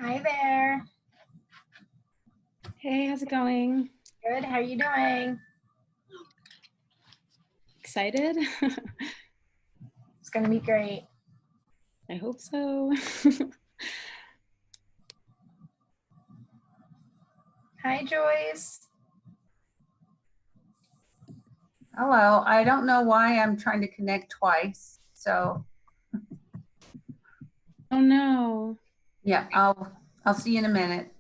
Hi there. Hey, how's it going? Good. How are you doing? Excited? It's going to be great. I hope so. Hi, Joyce. Hello. I don't know why I'm trying to connect twice. So Oh no. yeah, I'll see you in a minute.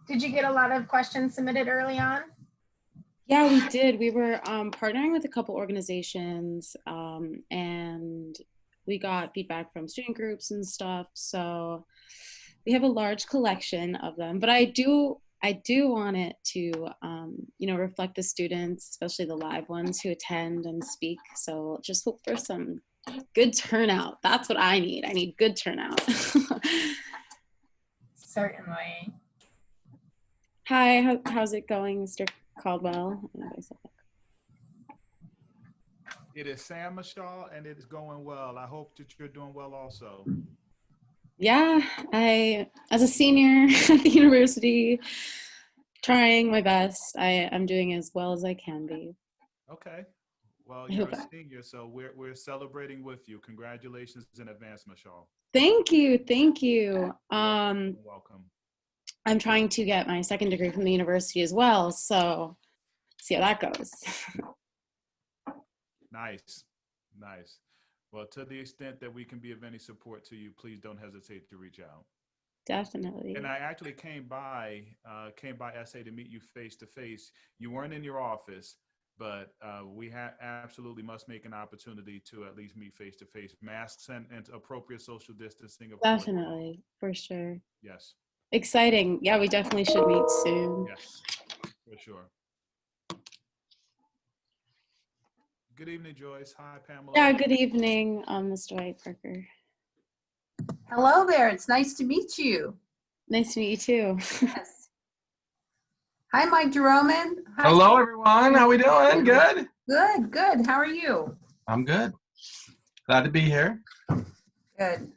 Did you get a lot of questions submitted early on? Yeah, we did. We were partnering with a couple organizations and we got feedback from student groups and stuff. So we have a large collection of them, but I do want it to, reflect the students, especially the live ones who attend and speak. So just hope for some good turnout. That's what I need. I need good turnout. Certainly. Hi, how's it going, Mr. Caldwell? It is Sam Michelle, and it is going well. I hope that you're doing well also. Yeah, as a senior at the university, trying my best. I'm doing as well as I can be. Okay. Well, you're a senior, so we're celebrating with you. Congratulations in advance, Michelle. Thank you. Thank you. Welcome. I'm trying to get my second degree from the university as well, so see how that goes. Nice. Nice. Well, to the extent that we can be of any support to you, please don't hesitate to reach out. Definitely. And I actually came by SA to meet you face to face. You weren't in your office, but we absolutely must make an opportunity to at least meet face to face. Masks and appropriate social distancing. Definitely, for sure. Yes. Exciting. Yeah, we definitely should meet soon. Yes, for sure. Good evening, Joyce. Hi, Pamela. Yeah, good evening, Mr. White Parker. Hello there. It's nice to meet you. Nice to meet you too. Yes. Hi, Mike Jeroman. Hi. Hello, everyone. How we doing? Good? Good, good. How are you? I'm good. Glad to be here. Good.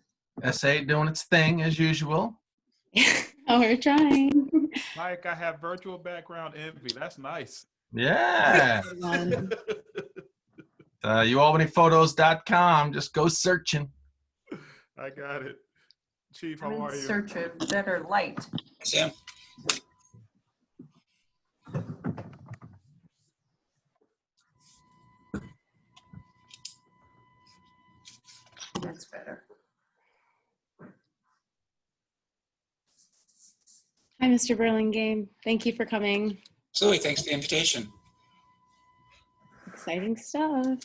SA doing its thing as usual. Oh, we're trying. Mike, I have virtual background envy. That's nice. Yeah. UAlbanyPhotos.com. Just go searching. I got it. Chief, how I'm are in you? search of better light. Sam. That's better. Hi, Mr. Burlingame. Thank you for coming. Absolutely. Thanks for the invitation. Exciting stuff.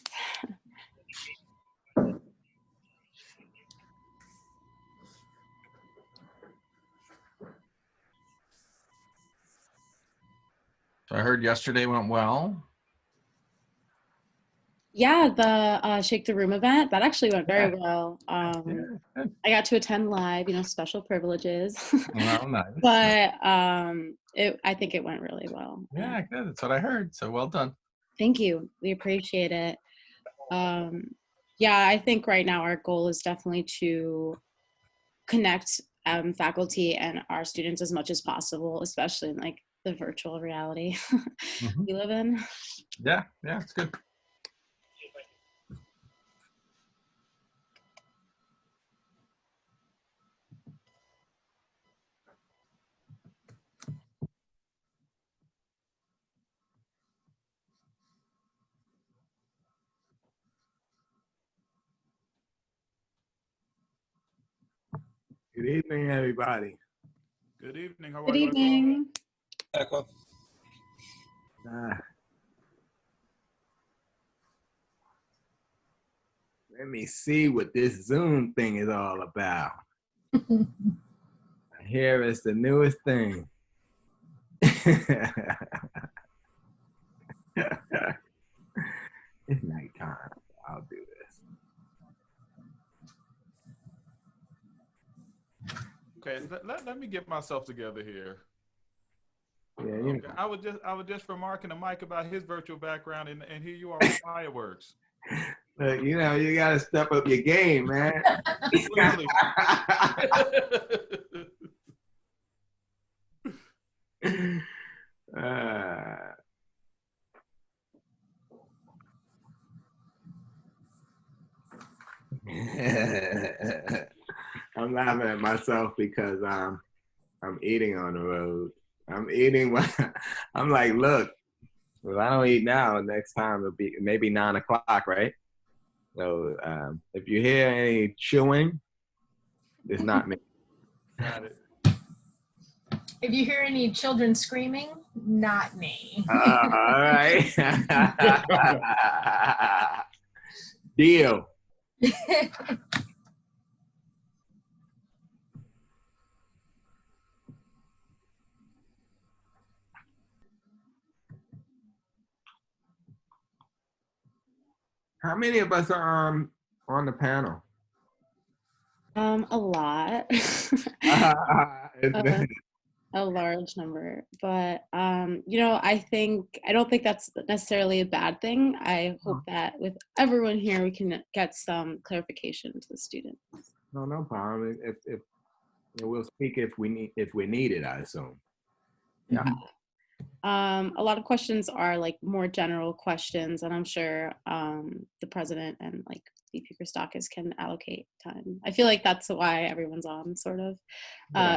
So I heard yesterday went well. Yeah, the Shake the Room event, that actually went very well. I got to attend live, special privileges. Well, nice. But I think it went really well. Yeah, good. That's what I heard. So well done. Thank you. We appreciate it. Yeah, I think right now our goal is definitely to connect faculty and our students as much as possible, especially in like the virtual reality we live in. Yeah, it's good. Good evening, everybody. Good evening. How are Good you? evening. Echo. Let me see what this Zoom thing is all about. Here is the newest thing. It's nighttime. I'll do this. Okay, let me get myself together here. Yeah, you Okay, I was just remarking to Mike about his virtual background, and here you are with fireworks. look, you know, you gotta step up your game, man. Absolutely. I'm laughing at myself because I'm eating on the road. I'm eating. I'm like, look, if I don't eat now, next time it'll be maybe 9 o'clock, right? So if you hear any chewing, it's not me. Got it. If you hear any children screaming, not me. All right. Deal. How many of us are on the panel? A lot. A large number, but you know, I don't think that's necessarily a bad thing. I hope that with everyone here, we can get some clarification to the students. No problem. If we'll speak if we need it, I assume. Yeah. A lot of questions are like more general questions, and I'm sure the president and like VP Christakis can allocate time. I feel like that's why everyone's on, sort of,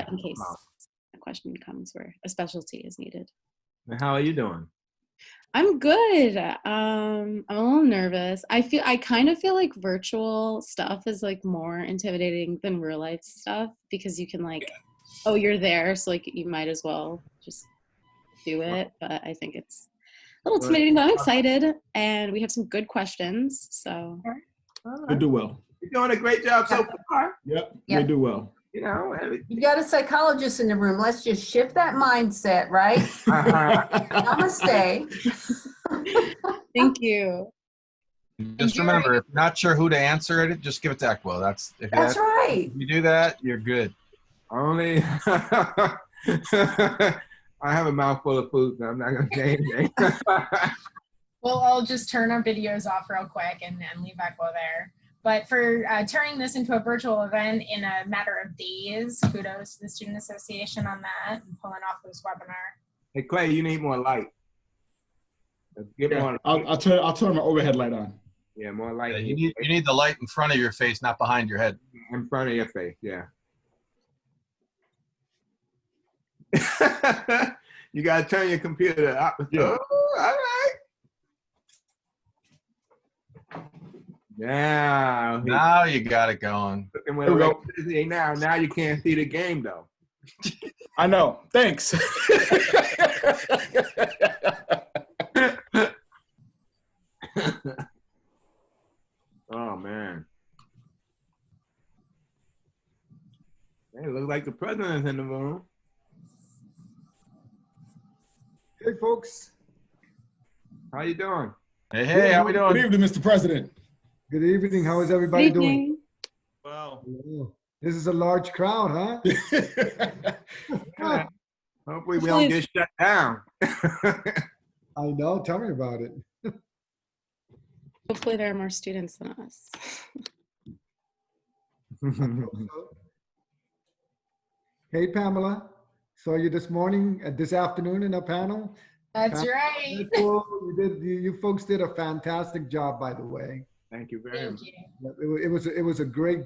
in case a question comes where a specialty is needed. How are you doing? I'm good. I'm a little nervous. I kind of feel like virtual stuff is like more intimidating than real life stuff because you can like, oh, you're there, so like you might as well just do it. But I think it's a little intimidating, but I'm excited, and we have some good questions. So You'll do well. You're doing a great job so far. Yep, Yep. you'll do well. You know. You got a psychologist in the room. Let's just shift that mindset, right? Namaste. thank you. Just remember, if you're not sure who to answer it, just give it to Equo. That's right. If you do that, you're good. Only I have a mouthful of food, so I'm not gonna say anything. Well, I'll just turn our videos off real quick and leave Echo there. But for turning this into a virtual event in a matter of days, kudos to the Student Association on that and pulling off this webinar. Hey Clay, you need more light. Get Yeah, more. I'll turn my overhead light on. Yeah, more light. Yeah, you need the light in front of your face, not behind your head. In front of your face. Yeah. You gotta turn your computer up. Yeah. Oh, all right. Yeah. Now you got it going. And Here we go. Now you can't see the game though. I know. Thanks. Oh man. Hey, it looks like the president's in the room. Hey, folks. How you doing? Hey, how we Good doing? evening, Mr. President. Good evening. How is Good everybody doing? evening. Wow. Oh, this is a large crowd, huh? Yeah. Hopefully we don't get shut down. I know. Tell me about it. Hopefully there are more students than us. Hey, Pamela. Saw you this morning, this afternoon in a panel. That's right. You folks did a fantastic job, by the way. Thank you very much. Thank you. It was a great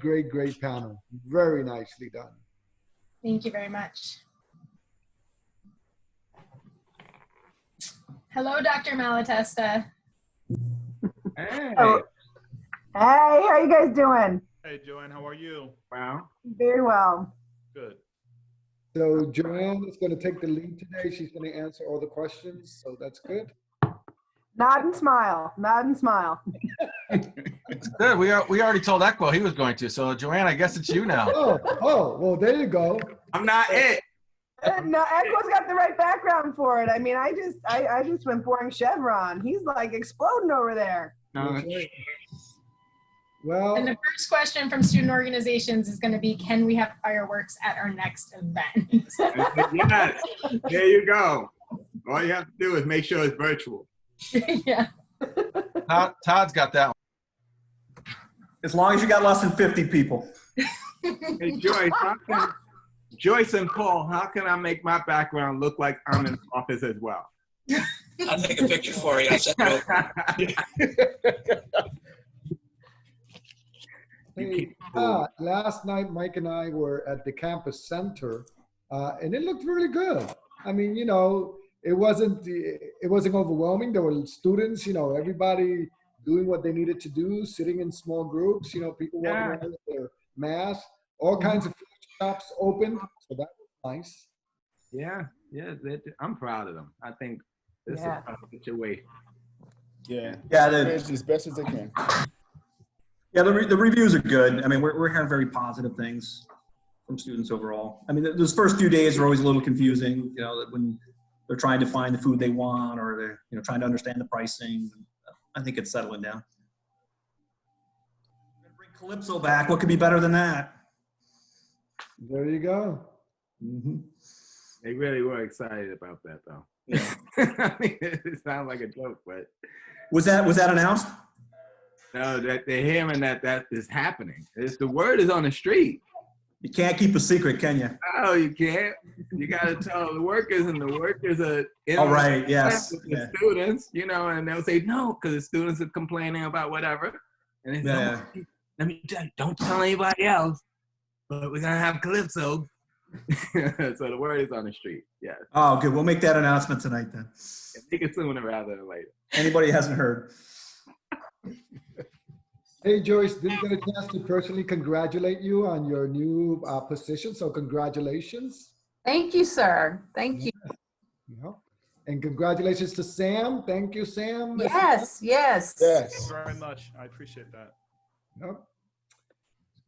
panel. Very nicely done. Thank you very much. Hello, Dr. Malatesta. Hey. Oh. Hey, how you guys doing? Hey, Joanne, how are you? Well, Very well. Good. So Joanne is going to take the lead today. She's going to answer all the questions, so that's good. Nod and smile. Nod and smile. It's good. We already told Echo he was going to. So Joanne, I guess it's you now. Oh, well, there you go. I'm not it. No, Echo's got the right background for it. I mean, I just went boring Chevron. He's like exploding over there. No. Well, And the first question from student organizations is going to be, can we have fireworks at our next event? Yes, there you go. All you have to do is make sure it's virtual. Yeah. Todd's got that one. As long as you got less than 50 people. Hey, Joyce and Paul, how can I make my background look like I'm in the office as well? I'll take a picture for you. I'll send it over. hey, last night, Mike and I were at the campus center, and it looked really good. I mean, you know, it wasn't overwhelming. There were students, you know, everybody doing what they needed to do, sitting in small groups, you know, people walking around with their masks, all kinds of food shops opened, so that was nice. Yeah, I'm proud of them. I think this is a situation. Yeah, Yeah, as best as they can. Yeah, the reviews are good. I mean, we're hearing very positive things from students overall. I mean, those first few days are always a little confusing, you know, when they're trying to find the food they want or they're, you know, trying to understand the pricing. I think it's settling down. Bring Calypso back. What could be better than that? There you go. Mm-hmm. They really were excited about that, though. Yeah. I mean, it sounds like a joke, but Was that announced? no, that they're hearing that is happening. The word is on the street. You can't keep a secret, can you? Oh, you can't. You got to tell the workers, and the workers are All right. Yes. with the students, you know, and they'll say no because the students are complaining about whatever. And they say, Yeah. "Oh, let me tell you, don't tell anybody else, but we're gonna have Calypso." So the word is on the street. Yes. Oh, good. We'll make that announcement tonight then. Make it sooner rather than later. Anybody hasn't heard. Hey, Joyce, didn't get a chance to personally congratulate you on your new position, so congratulations. Thank you, sir. Thank you. Yeah. And congratulations to Sam. Thank you, Sam. Yes, yes. Thank you very much. I appreciate that. Yep.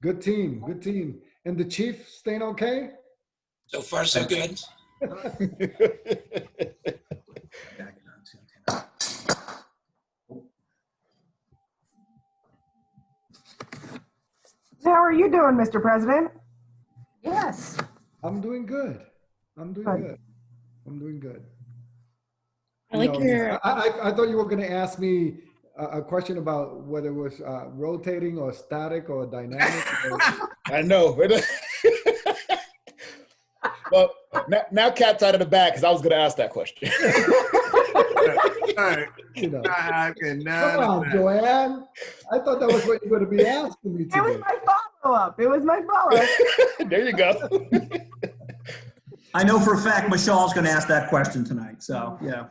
Good team, good team. And the chief staying okay? So far, so good. How are you doing, Mr. President? Yes. I'm doing good. I'm doing Good. good. I'm doing good. I like your. I thought you were going to ask me a question about whether it was rotating or static or dynamic. I know. Well, now Cat's out of the bag because I was going to ask that question. You know. Come Come on, Joanne. I thought that was what you were going to be asking me It was today. my follow-up. It was my follow-up. There you go. I know for a fact Michelle's going to ask that question tonight. So, yeah.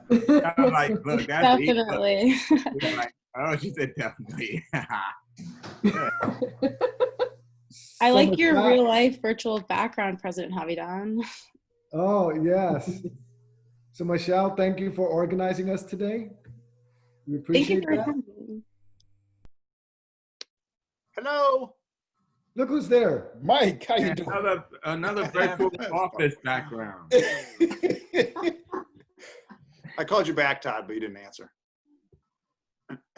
I'm like, look, that's easy. Definitely. She's like, oh, she said definitely. I like your Michelle- real life virtual background, President Havidan. Oh, yes. So, Michelle, thank you for organizing us today. We Thank you appreciate for that. coming. Hello, Look who's there. Mike. How you doing? Another virtual office background. I called you back, Todd, but you didn't answer.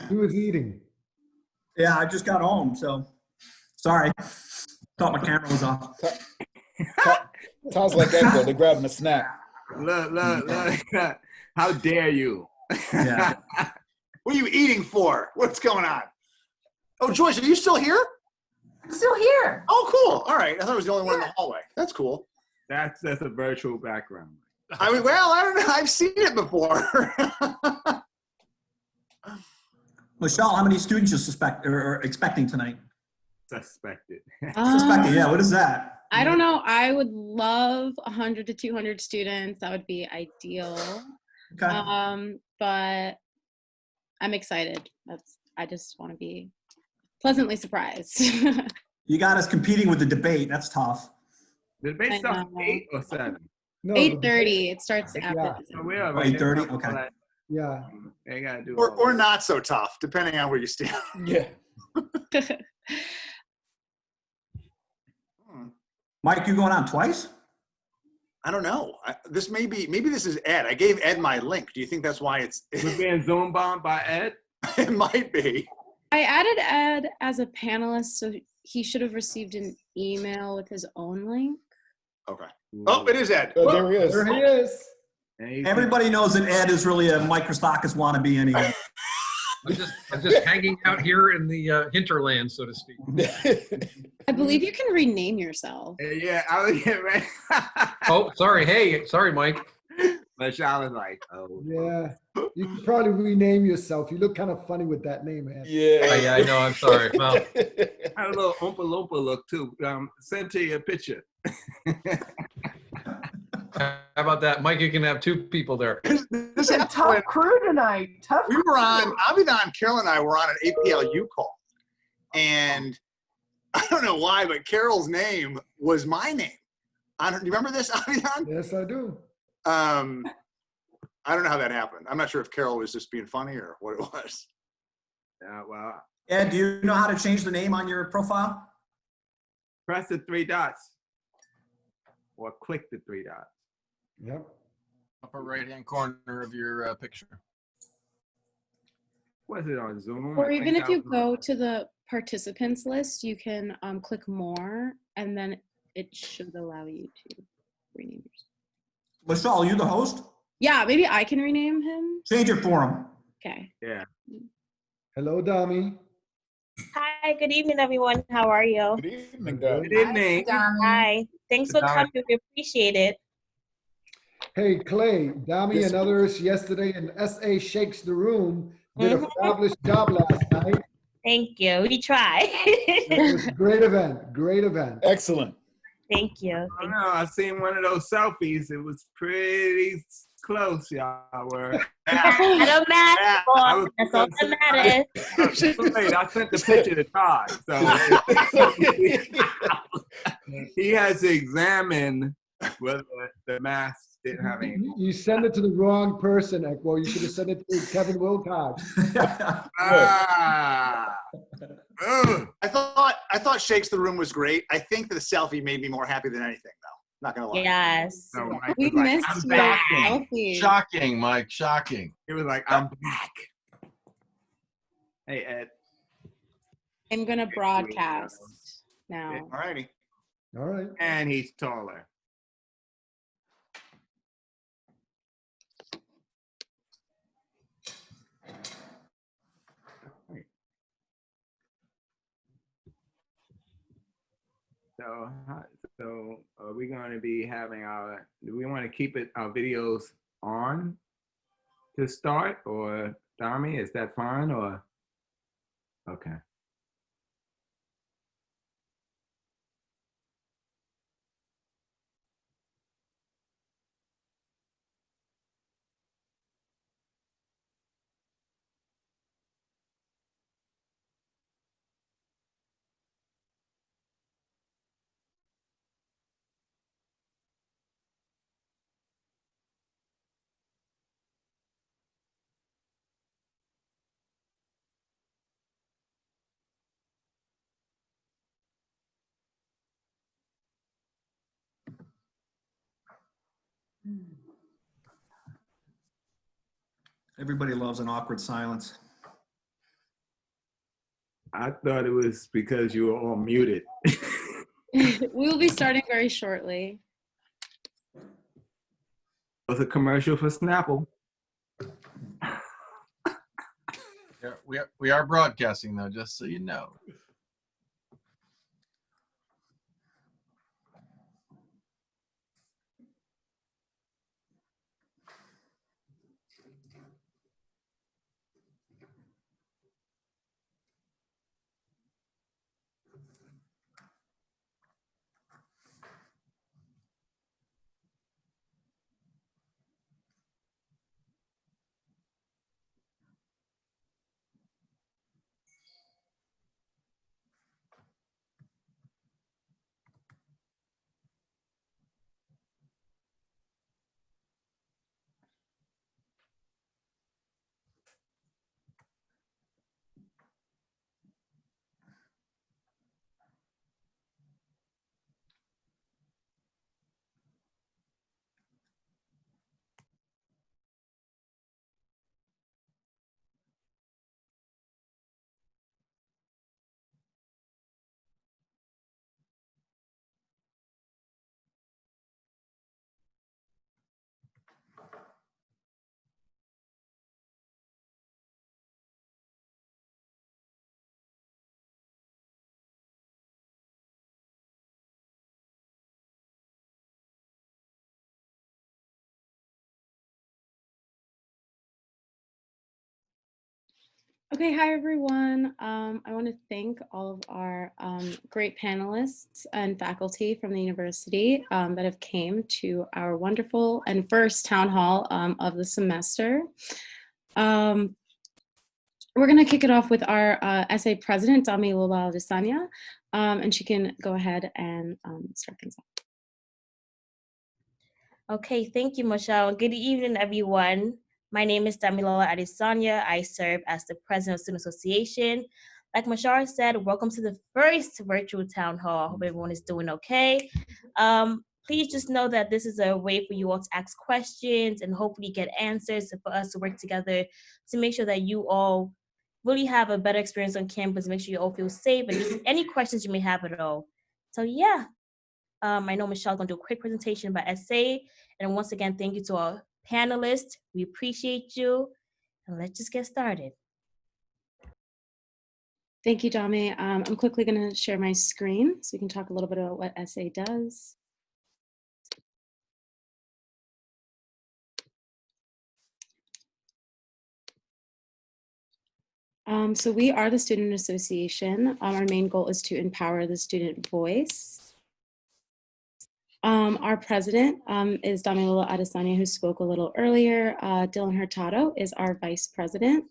He was eating. Yeah, I just got home. So, sorry. Thought my camera was off. Sounds like Echo. They're grabbing a snack. Look. How dare you? Yeah. What are you eating for? What's going on? Oh, Joyce, are you still here? I'm still here. Oh, cool. All right. I thought I was the only one in the hallway. That's cool. That's a virtual background. I mean, well, I don't know. I've seen it before. Michelle, how many students you suspect or expecting tonight? Suspected. Suspecting, yeah. What is that? I don't know. I would love 100 to 200 students. That would be ideal. Okay. But I'm excited. I just want to be pleasantly surprised. You got us competing with the debate. That's tough. The debate I starts know. at 8 or 7? No, 8:30. It starts after. Yeah. So we are Oh, 8:30? Okay. Yeah. They gotta do Or, all or that. not so tough, depending on where you stand. Yeah. Mike, you going on twice? I don't know. This maybe this is Ed. I gave Ed my link. Do you think that's why it's? We're being Zoom bombed by Ed? It might be. I added Ed as a panelist, so he should have received an email with his own link. Okay. Oh, it is Ed. Oh, there he is. There he is. Everybody knows that Ed is really a Mike Christakis wannabe anyway. I'm just hanging out here in the hinterland, so to speak. I believe you can rename yourself. Yeah, I was getting ready. Oh, sorry. Hey, sorry, Mike. But Sean was like, oh. Yeah. You could probably rename yourself. You look kind of funny with that name, man. Yeah, I know. I'm sorry. Well, Had a little Oompa Loompa look too. Send to your picture. how about that, Mike? You can have 2 people there. This It's a tough crew tonight. Tough. We were on, Avidan, Carol and I were on an APLU call. And I don't know why, but Carol's name was my name. Do you remember this, Avidan? Yes, I do. I don't know how that happened. I'm not sure if Carol was just being funny or what it was. Well, Ed, do you know how to change the name on your profile? press the 3 dots. Or click the 3 dots. Yep. Upper right-hand corner of your picture. Was it on Zoom? Or I even think if you that was go to the participants list, you can click more, and then it should allow you to rename yourself. Michelle, are you the host? Yeah, maybe I can rename him. Change it for him. Okay. Yeah. Hello, Dami. Hi, good evening, everyone. How are you? Good evening, Doug. Good evening. Hi. Thanks for coming. We appreciate it. Hey, Clay, Dami Yes, and sir. others yesterday in SA Shakes the Room did a fabulous job last night. Thank you. We try. It was a great event. Great event. Excellent. Thank you. I don't know. I seen one of those selfies. It was pretty close, y'all were. I don't matter. was- That's all that matters. Wait, I sent the picture to Todd. So he has to examine whether the mask didn't have any. You send it to the wrong person, Ekwo. You should have sent it to Kevin Wilcox. Ah. Ugh. I thought Shakes the Room was great. I think the selfie made me more happy than anything, though. Not gonna lie. Yes. So Mike We was like, missed I'm your back. selfie. Shocking, Mike. Shocking. He was like, I'm back. Hey, Ed. I'm gonna broadcast now. All righty. All right. And he's taller. So are we going to be having do we want to keep our videos on to start, or Dami, is that fine, or? Okay. Everybody loves an awkward silence. I thought it was because you were all muted. We will be starting very shortly. It was a commercial for Snapple. Yeah, we are broadcasting, though, just so you know. Okay, hi everyone. I want to thank all of our great panelists and faculty from the university that have came to our wonderful and first town hall of the semester. We're going to kick it off with our SA president, Dami Lola Desanya, and she can go ahead and start things off. Okay, thank you, Michelle. Good evening, everyone. My name is Damilola Adesanya. I serve as the president of Student Association. Like Michelle said, welcome to the first virtual town hall. I hope everyone is doing okay. Please just know that this is a way for you all to ask questions and hopefully get answers for us to work together to make sure that you all really have a better experience on campus, make sure you all feel safe, and just any questions you may have at all. So yeah, I know Michelle's going to do a quick presentation about SA. And once again, thank you to our panelists. We appreciate you. And let's just get started. Thank you, Dami. I'm quickly going to share my screen so we can talk a little bit about what SA does. So we are the Student Association. Our main goal is to empower the student voice. Our president is Damilola Adesanya, who spoke a little earlier. Dylan Hurtado is our vice president.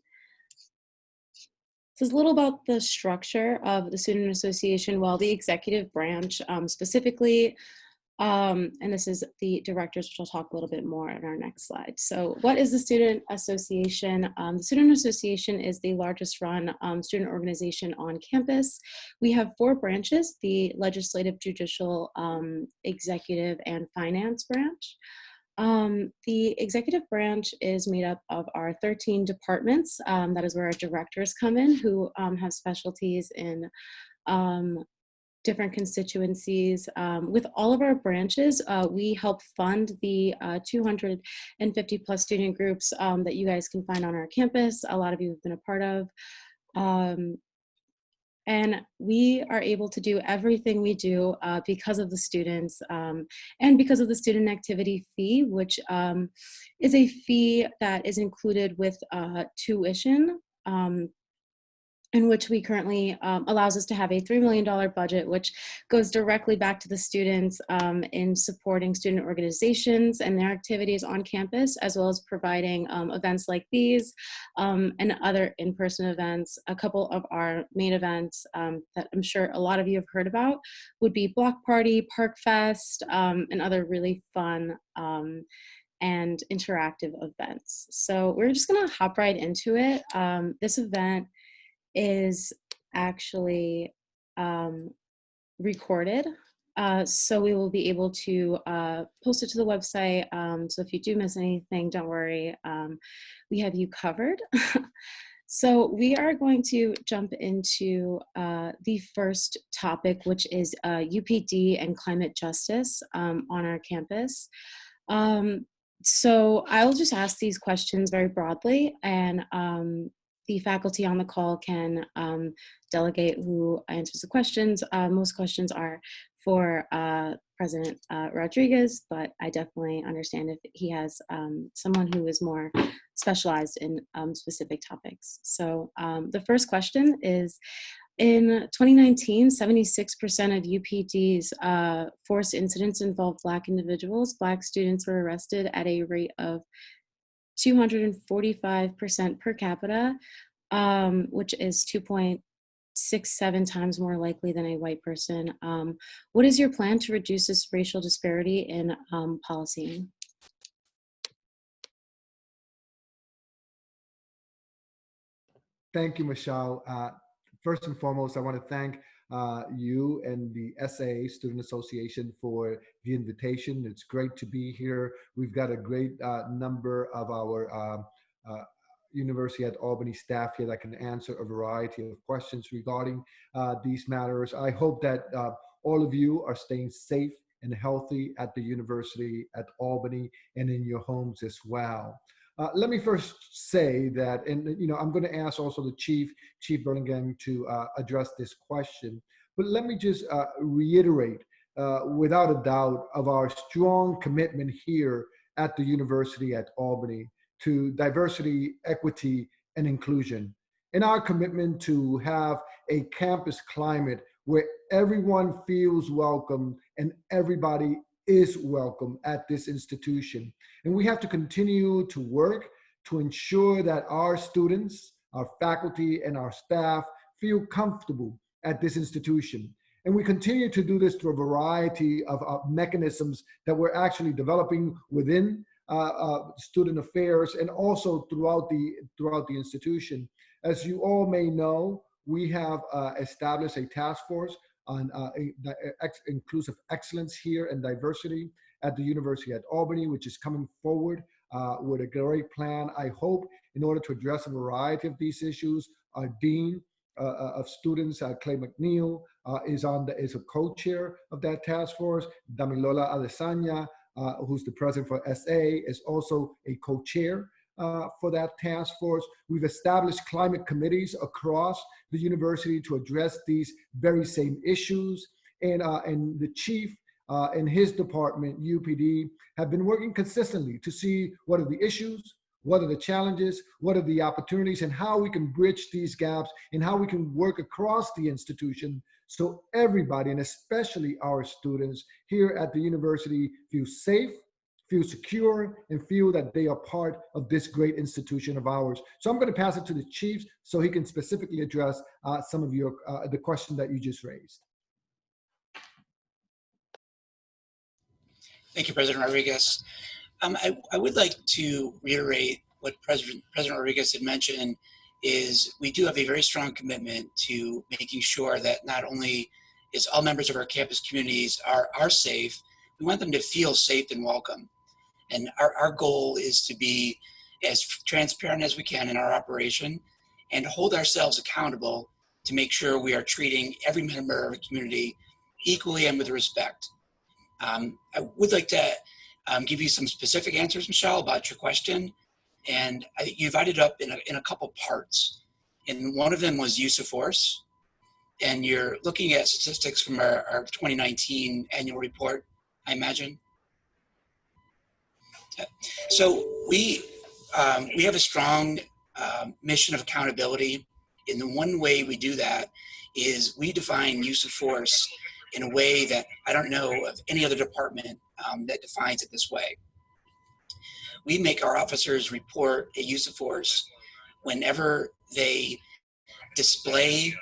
This is a little about the structure of the Student Association. Well, the executive branch specifically, and this is the directors, which I'll talk a little bit more in our next slide. So what is the Student Association? The Student Association is the largest run student organization on campus. We have 4 branches: the legislative, judicial, executive, and finance branch. The executive branch is made up of our 13 departments. That is where our directors come in, who have specialties in different constituencies. With all of our branches, we help fund the 250 plus student groups that you guys can find on our campus. A lot of you have been a part of. And we are able to do everything we do because of the students and because of the student activity fee, which is a fee that is included with tuition, in which we currently allows us to have a $3 million budget, which goes directly back to the students in supporting student organizations and their activities on campus, as well as providing events like these and other in-person events. A couple of our main events that I'm sure a lot of you have heard about would be Block Party, Park Fest, and other really fun and interactive events. So we're just gonna hop right into it. This event is actually recorded. So we will be able to post it to the website. So if you do miss anything, don't worry, we have you covered. So we are going to jump into the first topic, which is UPD and climate justice on our campus. So I'll just ask these questions very broadly, and the faculty on the call can delegate who answers the questions. Most questions are for President Rodriguez, but I definitely understand if he has someone who is more specialized in specific topics. So the first question is, in 2019, 76% of UPD's forced incidents involved Black individuals. Black students were arrested at a rate of 245% per capita, which is 2.67 times more likely than a white person. What is your plan to reduce this racial disparity in policing? Thank you, Michelle. First and foremost, I want to thank you and the SA Student Association for the invitation. It's great to be here. We've got a great number of our University at Albany staff here that can answer a variety of questions regarding these matters. I hope that all of you are staying safe and healthy at the University at Albany and in your homes as well. Let me first say that, and I'm going to ask also the Chief Burlingame to address this question, but let me just reiterate without a doubt of our strong commitment here at the University at Albany to diversity, equity, and inclusion. and our commitment to have a campus climate where everyone feels welcome and everybody is welcome at this institution. And we have to continue to work to ensure that our students, our faculty, and our staff feel comfortable at this institution. And we continue to do this through a variety of mechanisms that we're actually developing within student affairs and also throughout the institution. As you all may know, we have established a task force on inclusive excellence here and diversity at the University at Albany, which is coming forward with a great plan, I hope, in order to address a variety of these issues. Our Dean of Students, Clay McNeil, is a co-chair of that task force. Damilola Adesanya, who's the president for SA, is also a co-chair for that task force. We've established climate committees across the university to address these very same issues. And the chief and his department, UPD, have been working consistently to see what are the issues, what are the challenges, what are the opportunities, and how we can bridge these gaps and how we can work across the institution so everybody, and especially our students here at the university, feel safe, feel secure, and feel that they are part of this great institution of ours. So I'm going to pass it to the chief so he can specifically address some of the question that you just raised. Thank you, President Rodriguez. I would like to reiterate what President Rodriguez had mentioned is we do have a very strong commitment to making sure that not only is all members of our campus communities are safe, we want them to feel safe and welcome. And our goal is to be as transparent as we can in our operation and hold ourselves accountable to make sure we are treating every member of the community equally and with respect. I would like to give you some specific answers, Michelle, about your question. And you divided up in a couple parts. And one of them was use of force. And you're looking at statistics from our 2019 annual report, I imagine. So we have a strong mission of accountability. And the one way we do that is we define use of force in a way that I don't know of any other department that defines it this way. We make our officers report a use of force whenever they display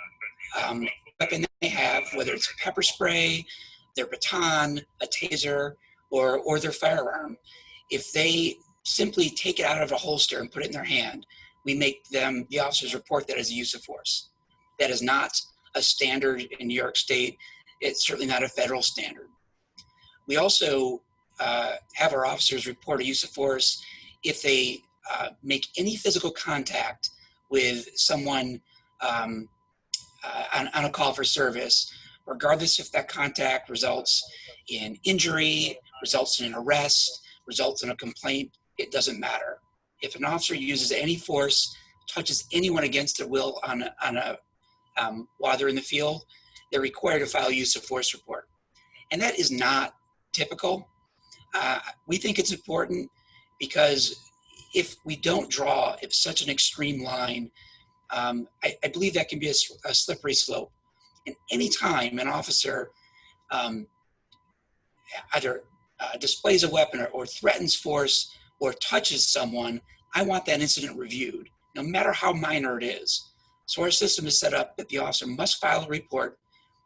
weapon they have, whether it's pepper spray, their baton, a taser, or their firearm. If they simply take it out of a holster and put it in their hand, we make the officers report that as a use of force. That is not a standard in New York State. It's certainly not a federal standard. We also have our officers report a use of force if they make any physical contact with someone on a call for service, regardless if that contact results in injury, results in an arrest, results in a complaint, it doesn't matter. If an officer uses any force, touches anyone against their will while they're in the field, they're required to file a use of force report. And that is not typical. We think it's important because if we don't draw such an extreme line, I believe that can be a slippery slope. And any time an officer either displays a weapon or threatens force or touches someone, I want that incident reviewed, no matter how minor it is. So our system is set up that the officer must file a report,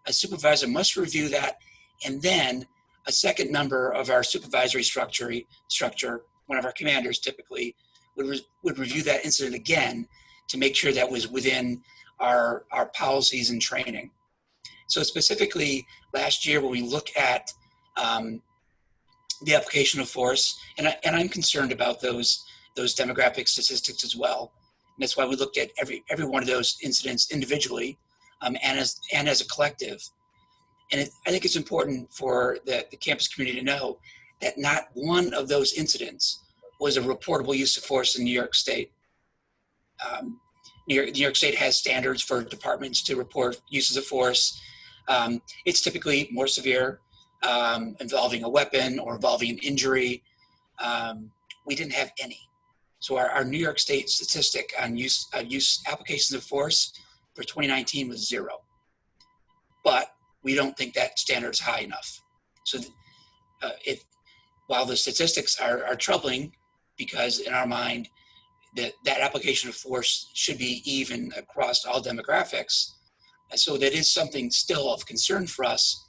a supervisor must review that, and then a second member of our supervisory structure, one of our commanders typically, would review that incident again to make sure that was within our policies and training. So specifically last year when we look at the application of force, and I'm concerned about those demographic statistics as well. And that's why we looked at every one of those incidents individually and as a collective. And I think it's important for the campus community to know that not one of those incidents was a reportable use of force in New York State. New York State has standards for departments to report uses of force. It's typically more severe, involving a weapon or involving an injury. We didn't have any. So our New York State statistic on use applications of force for 2019 was 0. But we don't think that standard is high enough. So while the statistics are troubling, because in our mind, that application of force should be even across all demographics. And so that is something still of concern for us.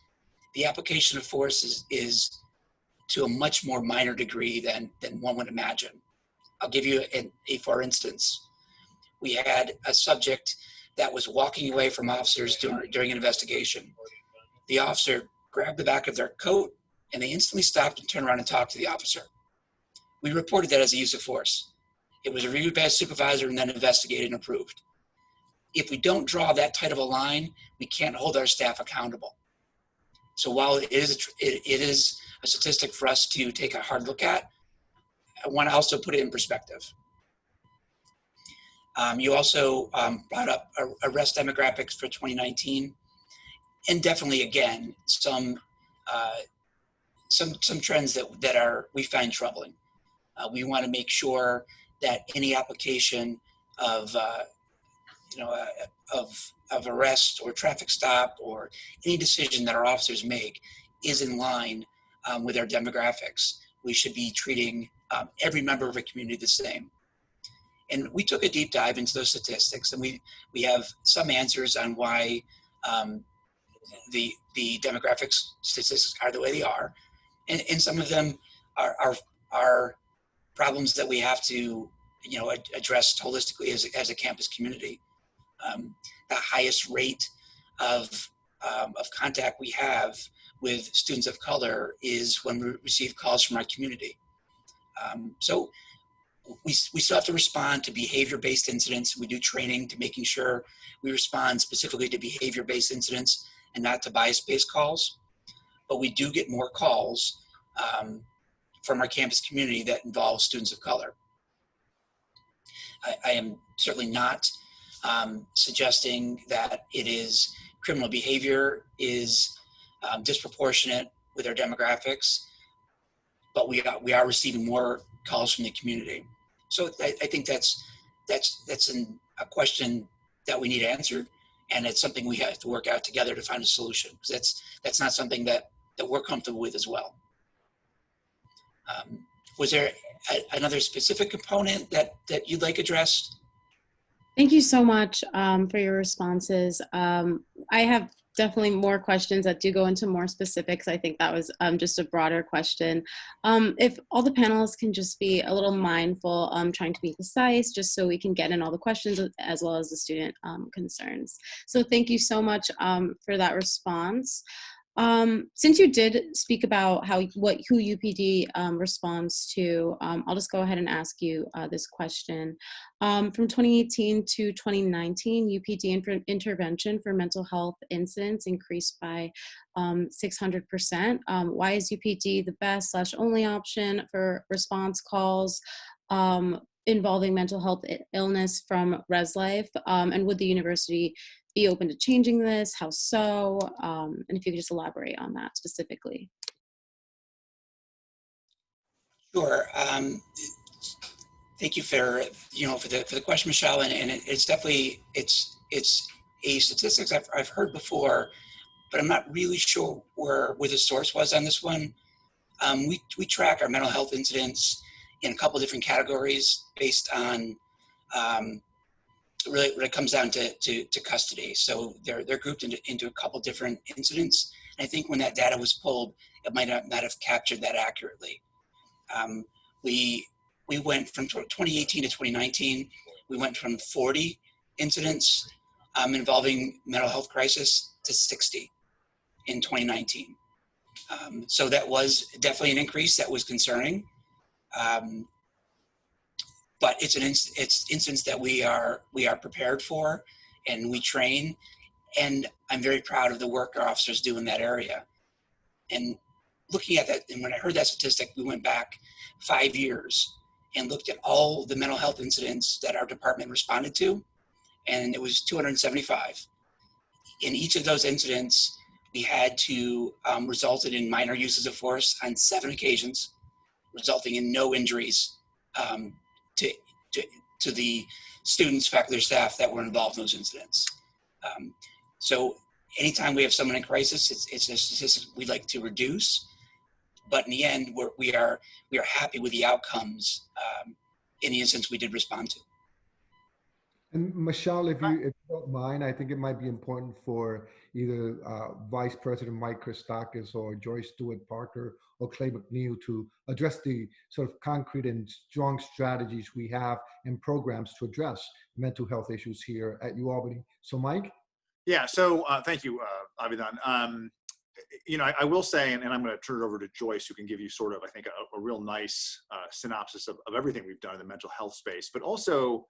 The application of force is to a much more minor degree than one would imagine. I'll give you a for instance. We had a subject that was walking away from officers during an investigation. The officer grabbed the back of their coat and they instantly stopped and turned around and talked to the officer. We reported that as a use of force. It was reviewed by a supervisor and then investigated and approved. If we don't draw that tight of a line, we can't hold our staff accountable. So while it is a statistic for us to take a hard look at, I want to also put it in perspective. You also brought up arrest demographics for 2019, and definitely again some trends that we find troubling. We want to make sure that any application of arrest or traffic stop or any decision that our officers make is in line with our demographics. We should be treating every member of a community the same. And we took a deep dive into those statistics, and we have some answers on why the demographics statistics are the way they are, and some of them are problems that we have to address holistically as a campus community. The highest rate of contact we have with students of color is when we receive calls from our community. So we still have to respond to behavior-based incidents. We do training to making sure we respond specifically to behavior-based incidents and not to bias-based calls. But we do get more calls from our campus community that involve students of color. I am certainly not suggesting that it is criminal behavior is disproportionate with our demographics, but we are receiving more calls from the community. So I think that's a question that we need answered, and it's something we have to work out together to find a solution, because that's not something that we're comfortable with as well. Was there another specific component that you'd like addressed? Thank you so much for your responses. I have definitely more questions that do go into more specifics. I think that was just a broader question. If all the panelists can just be a little mindful, trying to be concise, just so we can get in all the questions as well as the student concerns. So thank you so much for that response. Since you did speak about who UPD responds to, I'll just go ahead and ask you this question. From 2018 to 2019, UPD intervention for mental health incidents increased by 600%. Why is UPD the best/only option for response calls involving mental health illness from Res Life? And would the university be open to changing this? How so? And if you could just elaborate on that specifically. Sure. Thank you for the question, Michelle. And it's definitely it's a statistics I've heard before, but I'm not really sure where the source was on this one. We track our mental health incidents in a couple of different categories based on really when it comes down to custody. So they're grouped into a couple different incidents. And I think when that data was pulled, it might not have captured that accurately. We went from 2018 to 2019, we went from 40 incidents involving mental health crisis to 60 in 2019. So that was definitely an increase that was concerning. But it's an instance that we are prepared for, and we train, and I'm very proud of the work our officers do in that area. And looking at that, and when I heard that statistic, we went back 5 years and looked at all the mental health incidents that our department responded to, and it was 275. In each of those incidents, we had to resulted in minor uses of force on 7 occasions, resulting in no injuries to, to, to the students, faculty, or staff that were involved in those incidents. So anytime we have someone in crisis, it's a statistic we'd like to reduce, but in the end, we are happy with the outcomes in the instance we did respond to. And Michelle, if you don't mind, I think it might be important for either Vice President Mike Christakis or Joyce Stewart Parker or Clay McNeil to address the sort of concrete and strong strategies we have and programs to address mental health issues here at UAlbany. So Mike? Yeah, so thank you, Abhidan. You know, I will say, and I'm going to turn it over to Joyce, who can give you sort of, I think, a real nice synopsis of everything we've done in the mental health space, but also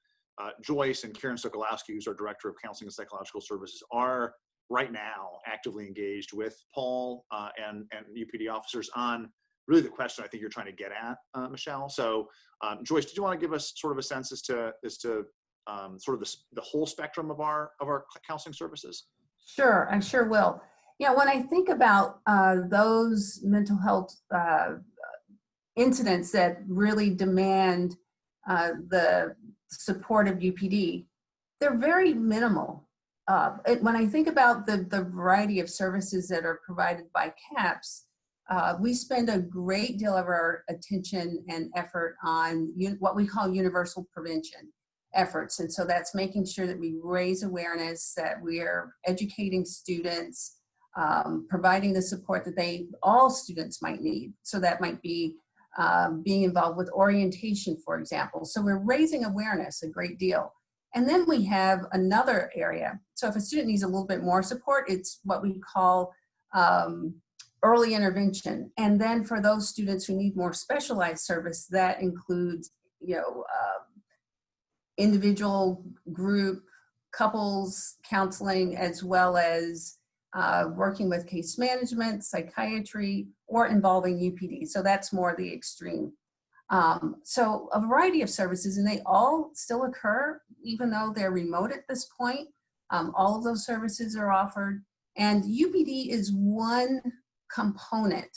Joyce and Karen Sokolowski, who's our Director of Counseling and Psychological Services, are right now actively engaged with Paul and UPD officers on really the question I think you're trying to get at, Michelle. So Joyce, did you want to give us sort of a sense as to sort of the whole spectrum of our counseling services? Sure, I sure will. Yeah, when I think about those mental health incidents that really demand the support of UPD, they're very minimal. When I think about the variety of services that are provided by CAPS, we spend a great deal of our attention and effort on what we call universal prevention efforts. And so that's making sure that we raise awareness, that we are educating students, providing the support that all students might need. So that might be being involved with orientation, for example. So we're raising awareness a great deal. And then we have another area. So if a student needs a little bit more support, it's what we call early intervention. And then for those students who need more specialized service, that includes, individual, group, couples counseling, as well as working with case management, psychiatry, or involving UPD. So that's more the extreme. So a variety of services, and they all still occur, even though they're remote at this point. All of those services are offered, and UPD is one component,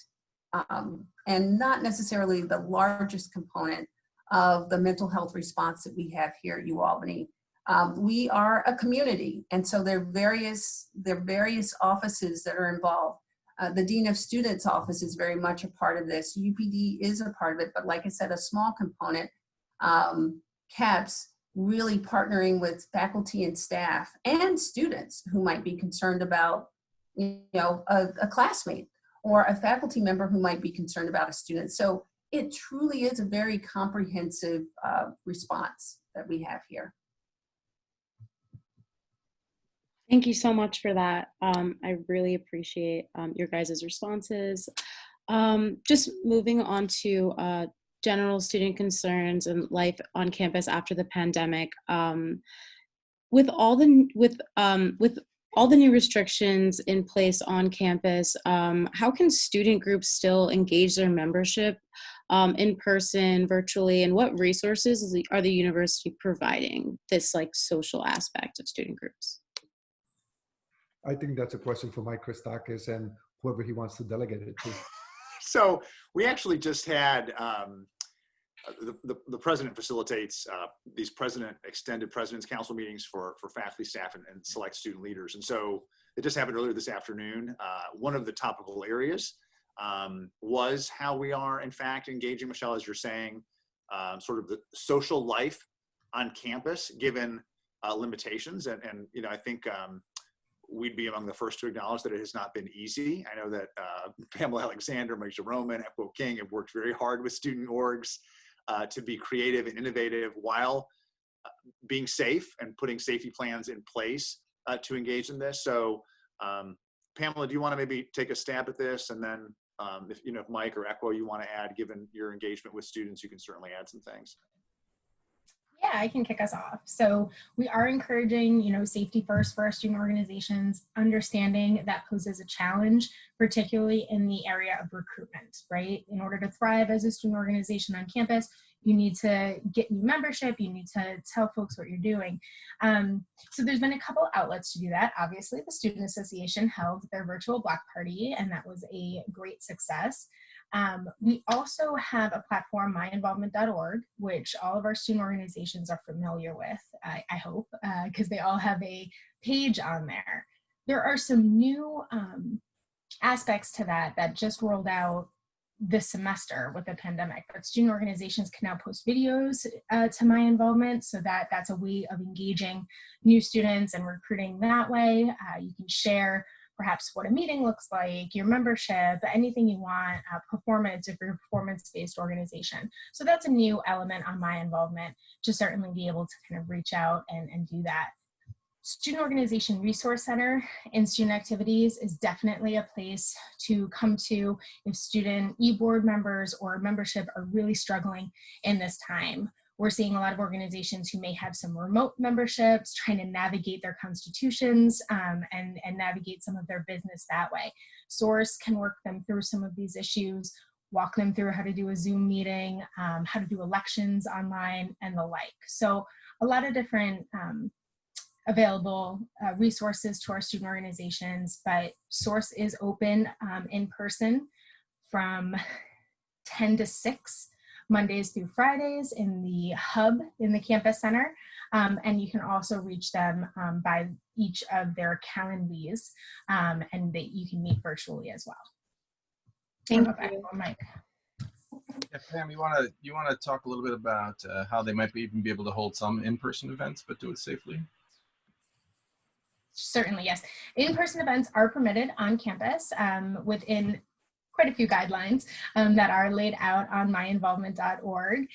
and not necessarily the largest component of the mental health response that we have here at UAlbany. We are a community, and so there are various offices that are involved. The Dean of Students office is very much a part of this. UPD is a part of it, but like I said, a small component. CAPS really partnering with faculty and staff and students who might be concerned about, a classmate or a faculty member who might be concerned about a student. So it truly is a very comprehensive response that we have here. Thank you so much for that. I really appreciate your guys' responses. Just moving on to general student concerns and life on campus after the pandemic. With all the new restrictions in place on campus, how can student groups still engage their membership in person, virtually, and what resources are the university providing this social aspect of student groups? I think that's a question for Mike Christakis and whoever he wants to delegate it to. So we actually just had the president facilitates these extended president's council meetings for faculty, staff, and select student leaders. And so it just happened earlier this afternoon. One of the topical areas was how we are, in fact, engaging, Michelle, as you're saying, sort of the social life on campus, given limitations. And I think we'd be among the first to acknowledge that it has not been easy. I know that Pamela Alexander, Marisha Roman, Echo King have worked very hard with student orgs to be creative and innovative while being safe and putting safety plans in place to engage in this. So Pamela, do you want to maybe take a stab at this? And then if Mike or Echo you want to add, given your engagement with students, you can certainly add some things. Yeah, I can kick us off. So we are encouraging, safety first for our student organizations, understanding that poses a challenge, particularly in the area of recruitment, right? In order to thrive as a student organization on campus, you need to get new membership, you need to tell folks what you're doing. So there's been a couple outlets to do that. Obviously, the Student Association held their virtual block party, and that was a great success. We also have a platform, myinvolvement.org, which all of our student organizations are familiar with, I hope, because they all have a page on there. There are some new aspects to that that just rolled out this semester with the pandemic, but student organizations can now post videos to My Involvement, so that's a way of engaging new students and recruiting that way. You can share perhaps what a meeting looks like, your membership, anything you want, performance if you're a performance-based organization. So that's a new element on My Involvement, to certainly be able to kind of reach out and do that. Student Organization Resource Center and student activities is definitely a place to come to if student e-board members or membership are really struggling in this time. We're seeing a lot of organizations who may have some remote memberships, trying to navigate their constitutions and navigate some of their business that way. Source can work them through some of these issues, walk them through how to do a Zoom meeting, how to do elections online, and the like. So a lot of different available resources to our student organizations, but Source is open in person from 10 to 6, Mondays through Fridays in the hub in the campus center. And you can also reach them by each of their calendars, and you can meet virtually as well. Thank you. Mike. Yeah, Pam, you want to talk a little bit about how they might even be able to hold some in-person events, but do it safely? Certainly, yes. In-person events are permitted on campus within quite a few guidelines that are laid out on myinvolvement.org.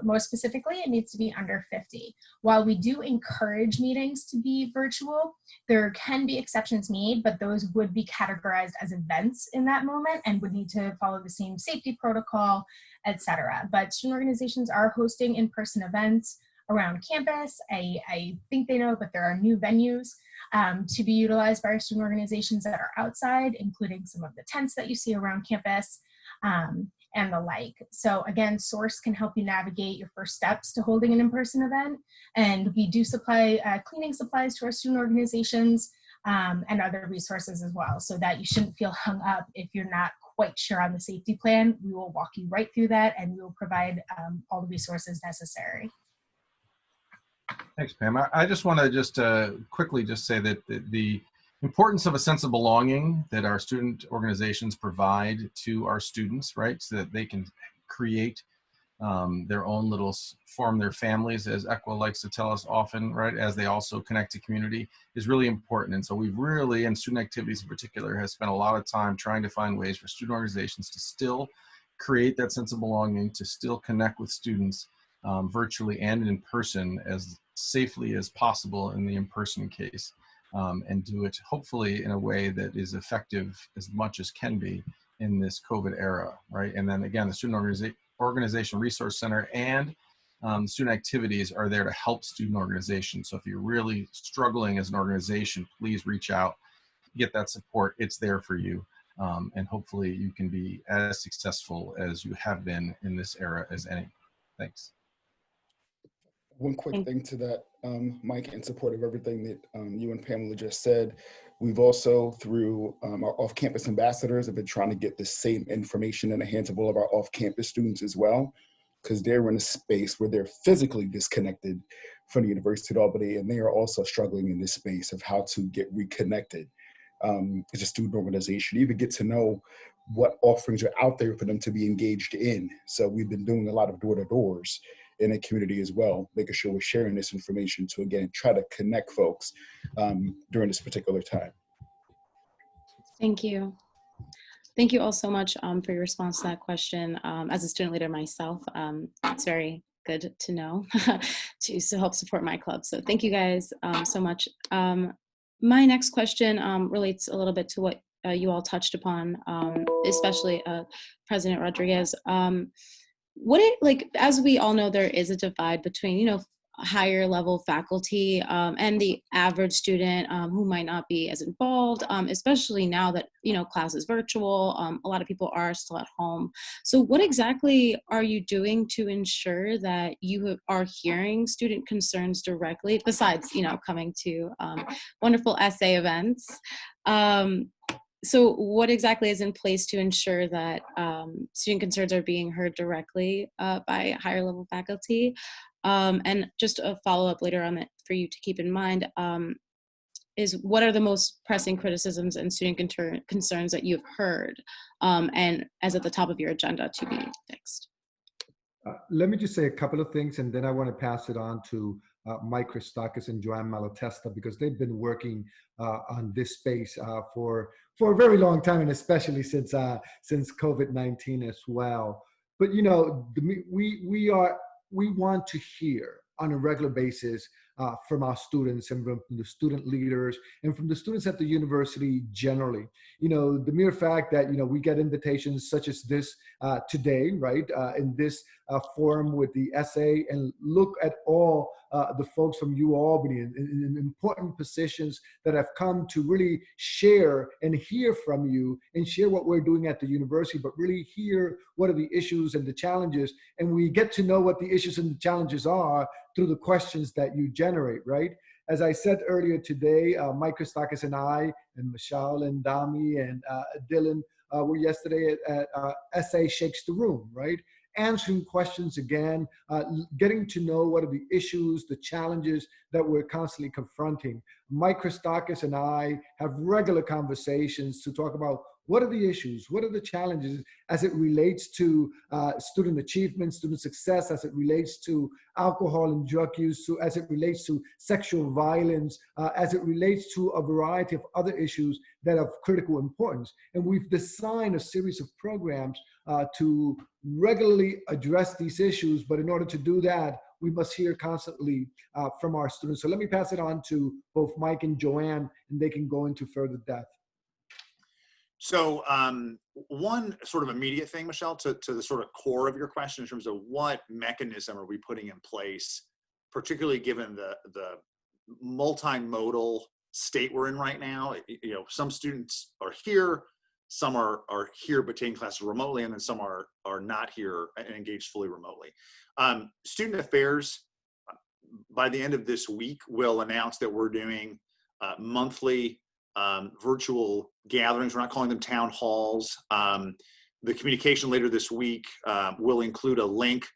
More specifically, it needs to be under 50. While we do encourage meetings to be virtual, there can be exceptions made, but those would be categorized as events in that moment and would need to follow the same safety protocol, etc. But student organizations are hosting in-person events around campus. I think they know, but there are new venues to be utilized by our student organizations that are outside, including some of the tents that you see around campus and the like. So again, Source can help you navigate your first steps to holding an in-person event. And we do supply cleaning supplies to our student organizations and other resources as well, so that you shouldn't feel hung up if you're not quite sure on the safety plan. We will walk you right through that, and we will provide all the resources necessary. Thanks, Pam. I just want to quickly say that the importance of a sense of belonging that our student organizations provide to our students, right, so that they can create their own form their families, as Equa likes to tell us often, right, as they also connect to community, is really important. And so we've really, and student activities in particular, has spent a lot of time trying to find ways for student organizations to still create that sense of belonging, to still connect with students virtually and in person as safely as possible in the in-person case, and do it hopefully in a way that is effective as much as can be in this COVID era, right? And then again, the Student Organization Resource Center and student activities are there to help student organizations. So if you're really struggling as an organization, please reach out, get that support. It's there for you. And hopefully you can be as successful as you have been in this era as any. Thanks. One quick thing to that, Mike, in support of everything that you and Pamela just said, we've also, through our off-campus ambassadors, have been trying to get the same information in the hands of all of our off-campus students as well, because they're in a space where they're physically disconnected from the University of Albany, and they are also struggling in this space of how to get reconnected as a student organization, even get to know what offerings are out there for them to be engaged in. So we've been doing a lot of door-to-doors in the community as well, making sure we're sharing this information to, again, try to connect folks during this particular time. Thank you. Thank you all so much for your response to that question. As a student leader myself, it's very good to know to help support my club. So thank you guys so much. My next question relates a little bit to what you all touched upon, especially President Rodriguez. As we all know, there is a divide between, higher level faculty and the average student who might not be as involved, especially now that, class is virtual. A lot of people are still at home. So what exactly are you doing to ensure that you are hearing student concerns directly, besides, coming to wonderful essay events? So what exactly is in place to ensure that student concerns are being heard directly by higher level faculty? And just a follow-up later on that for you to keep in mind is what are the most pressing criticisms and student concerns that you've heard and as at the top of your agenda to be fixed? Let me just say a couple of things, and then I want to pass it on to Mike Christakis and Joanne Malatesta, because they've been working on this space for a very long time, and especially since COVID-19 as well. But you know, we want to hear on a regular basis from our students and from the student leaders and from the students at the university generally. You know, the mere fact that, you know, we get invitations such as this today, right, in this forum with the essay, and look at all the folks from UAlbany in important positions that have come to really share and hear from you and share what we're doing at the university, but really hear what are the issues and the challenges. And we get to know what the issues and the challenges are through the questions that you generate, right? As I said earlier today, Mike Christakis and I, and Michelle and Dami and Dylan were yesterday at Essay Shakes the Room, right? Answering questions again, getting to know what are the issues, the challenges that we're constantly confronting. Mike Christakis and I have regular conversations to talk about what are the issues, what are the challenges as it relates to student achievement, student success, as it relates to alcohol and drug use, as it relates to sexual violence, as it relates to a variety of other issues that are of critical importance. And we've designed a series of programs to regularly address these issues, but in order to do that, we must hear constantly from our students. So let me pass it on to both Mike and Joanne, and they can go into further depth. So one sort of immediate thing, Michelle, to the sort of core of your question in terms of what mechanism are we putting in place, particularly given the multimodal state we're in right now. You know, some students are here, some are here but taking classes remotely, and then some are not here and engaged fully remotely. Student Affairs, by the end of this week, will announce that we're doing monthly virtual gatherings. We're not calling them town halls. The communication later this week will include a link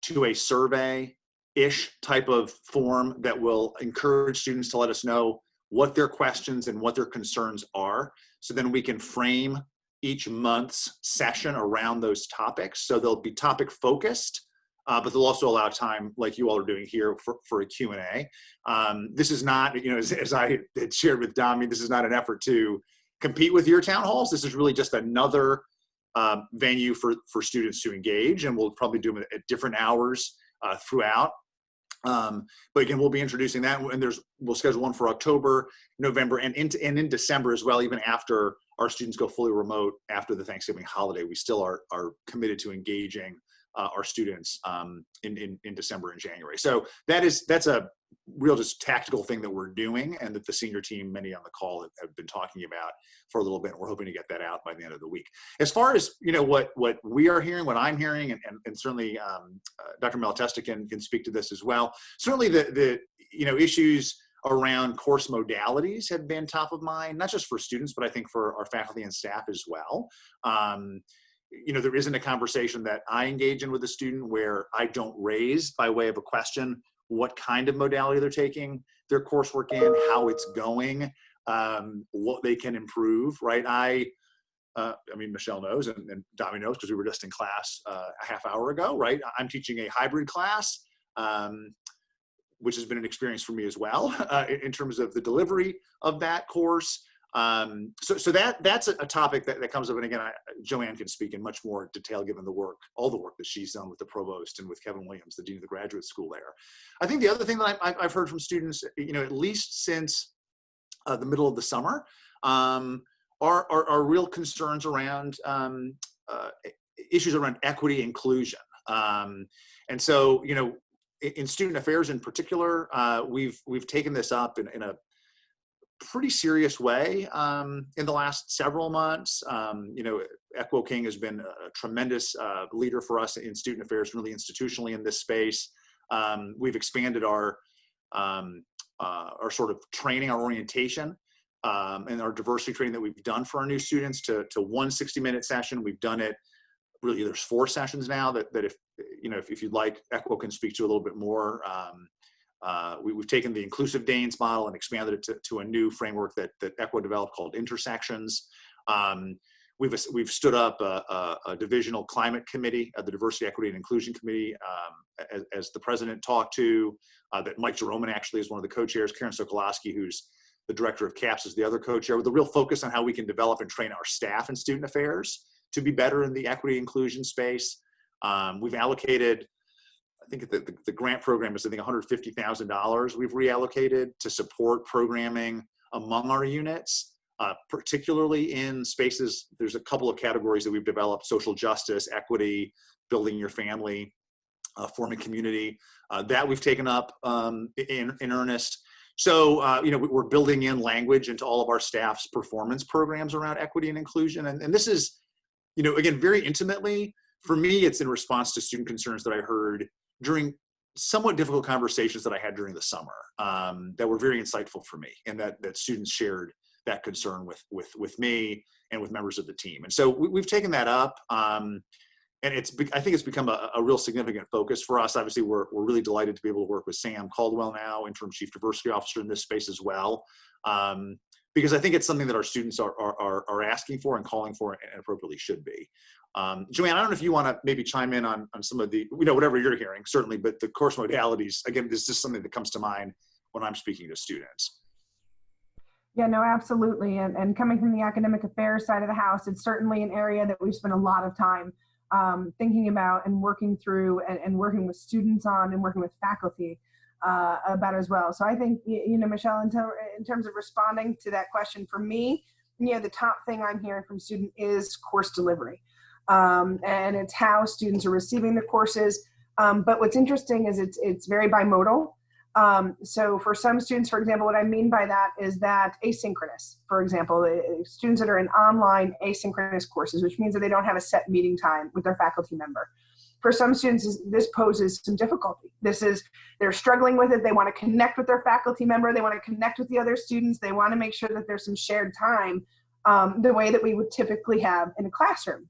to a survey-ish type of form that will encourage students to let us know what their questions and what their concerns are, so then we can frame each month's session around those topics. So they'll be topic focused, but they'll also allow time, like you all are doing here, for a Q&A. This is not, you know, as I had shared with Dami, this is not an effort to compete with your town halls. This is really just another venue for students to engage, and we'll probably do them at different hours throughout. But again, we'll be introducing that, and we'll schedule one for October, November, and in December as well, even after our students go fully remote after the Thanksgiving holiday. We still are committed to engaging our students in December and January. So that's a real just tactical thing that we're doing, and that the senior team, many on the call, have been talking about for a little bit. We're hoping to get that out by the end of the week. As far as, you know, what we are hearing, what I'm hearing, and certainly Dr. Malatesta can speak to this as well. Certainly the you know, issues around course modalities have been top of mind, not just for students, but I think for our faculty and staff as well. You know, there isn't a conversation that I engage in with a student where I don't raise, by way of a question, what kind of modality they're taking their coursework in, how it's going, what they can improve, right? I mean, Michelle knows, and Dami knows, because we were just in class a half hour ago, right? I'm teaching a hybrid class, which has been an experience for me as well, in terms of the delivery of that course. So that's a topic that comes up, and again, Joanne can speak in much more detail given all the work that she's done with the provost and with Kevin Williams, the dean of the graduate school there. I think the other thing that I've heard from students, you know, at least since the middle of the summer, are real concerns around issues around equity inclusion. And so, you know, in student affairs in particular, we've taken this up in a pretty serious way in the last several months. You know, Equo King has been a tremendous leader for us in student affairs, really institutionally in this space. We've expanded our sort of training, our orientation and our diversity training that we've done for our new students to one 60-minute session. We've done it, really, there's 4 sessions now that if you'd like, Equo can speak to a little bit more. We've taken the inclusive Danes model and expanded it to a new framework that Equo developed called Intersections. We've stood up a divisional climate committee, the Diversity, Equity, and Inclusion Committee, as the president talked to, that Mike Jeroman actually is one of the co-chairs. Karen Sokolowski, who's the director of CAPS, is the other co-chair, with a real focus on how we can develop and train our staff in student affairs to be better in the equity inclusion space. We've allocated, I think the grant program is, I think, $150,000 we've reallocated to support programming among our units. Particularly in spaces, there's a couple of categories that we've developed: social justice, equity, building your family, forming community, that we've taken up in earnest. So, we're building in language into all of our staff's performance programs around equity and inclusion. And this is, again, very intimately, for me, it's in response to student concerns that I heard during somewhat difficult conversations that I had during the summer, that were very insightful for me, and that students shared that concern with me and with members of the team. And so we've taken that up, and I think it's become a real significant focus for us. Obviously, we're really delighted to be able to work with Sam Caldwell now, interim chief diversity officer in this space as well, because I think it's something that our students are asking for and calling for, and appropriately should be. Joanne, I don't know if you want to maybe chime in on some of the, whatever you're hearing, certainly, but the course modalities, again, is just something that comes to mind when I'm speaking to students. Yeah, no, absolutely. And coming from the academic affairs side of the house, it's certainly an area that we've spent a lot of time thinking about and working through, and working with students on, and working with faculty about as well. So I think, Michelle, in terms of responding to that question, for me, the top thing I'm hearing from students is course delivery. And it's how students are receiving the courses. But what's interesting is it's very bimodal. So for some students, for example, what I mean by that is that asynchronous, for example, students that are in online asynchronous courses, which means that they don't have a set meeting time with their faculty member. For some students, this poses some difficulty. They're struggling with it. They want to connect with their faculty member. They want to connect with the other students. They want to make sure that there's some shared time, the way that we would typically have in a classroom.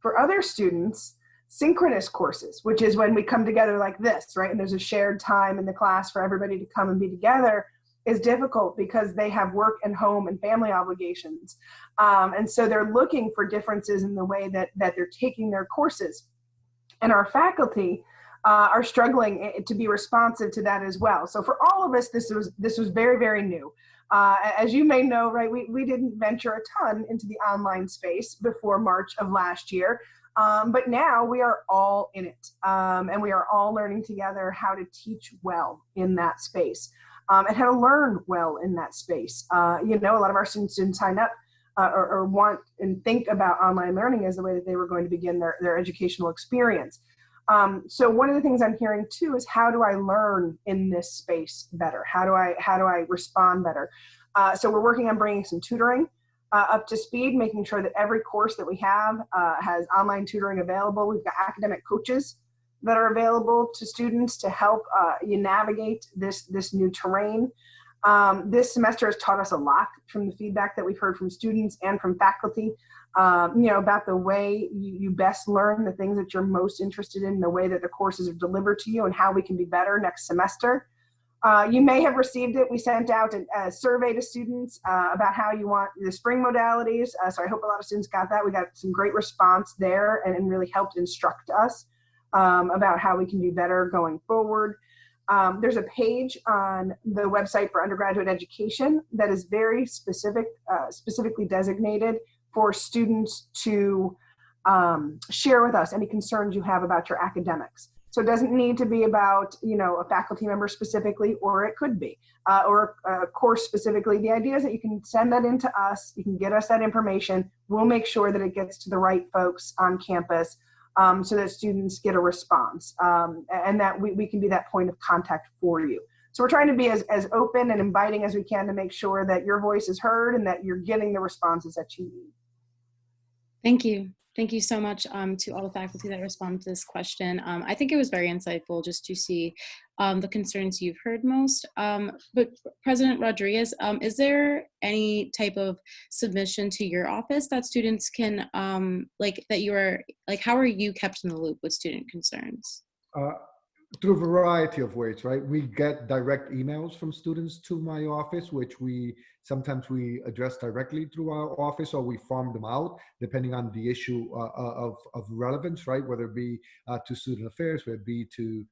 For other students, synchronous courses, which is when we come together like this, right? And there's a shared time in the class for everybody to come and be together, is difficult because they have work and home and family obligations. And so they're looking for differences in the way that they're taking their courses. And our faculty are struggling to be responsive to that as well. So for all of us, this was very, very new. As you may know, right, we didn't venture a ton into the online space before March of last year. But now we are all in it, and we are all learning together how to teach well in that space, and how to learn well in that space. A lot of our students didn't sign up or want and think about online learning as the way that they were going to begin their educational experience. So one of the things I'm hearing too is, how do I learn in this space better? How do I respond better? So we're working on bringing some tutoring up to speed, making sure that every course that we have has online tutoring available. We've got academic coaches that are available to students to help you navigate this new terrain. This semester has taught us a lot from the feedback that we've heard from students and from faculty, about the way you best learn the things that you're most interested in, the way that the courses are delivered to you, and how we can be better next semester. You may have received it. We sent out a survey to students about how you want the spring modalities. So I hope a lot of students got that. We got some great response there, and really helped instruct us about how we can do better going forward. There's a page on the website for undergraduate education that is very specifically designated for students to share with us any concerns you have about your academics. So it doesn't need to be about, a faculty member specifically, or it could be, or a course specifically. The idea is that you can send that in to us, you can get us that information. We'll make sure that it gets to the right folks on campus, so that students get a response, and that we can be that point of contact for you. So we're trying to be as open and inviting as we can to make sure that your voice is heard and that you're getting the responses that you need. Thank you. Thank you so much to all the faculty that responded to this question. I think it was very insightful just to see the concerns you've heard most. But President Rodriguez, is there any type of submission to your office that students can, how are you kept in the loop with student concerns? Through a variety of ways, right? We get direct emails from students to my office, which sometimes we address directly through our office, or we farm them out, depending on the issue of relevance, right? Whether it be to student affairs, whether it be to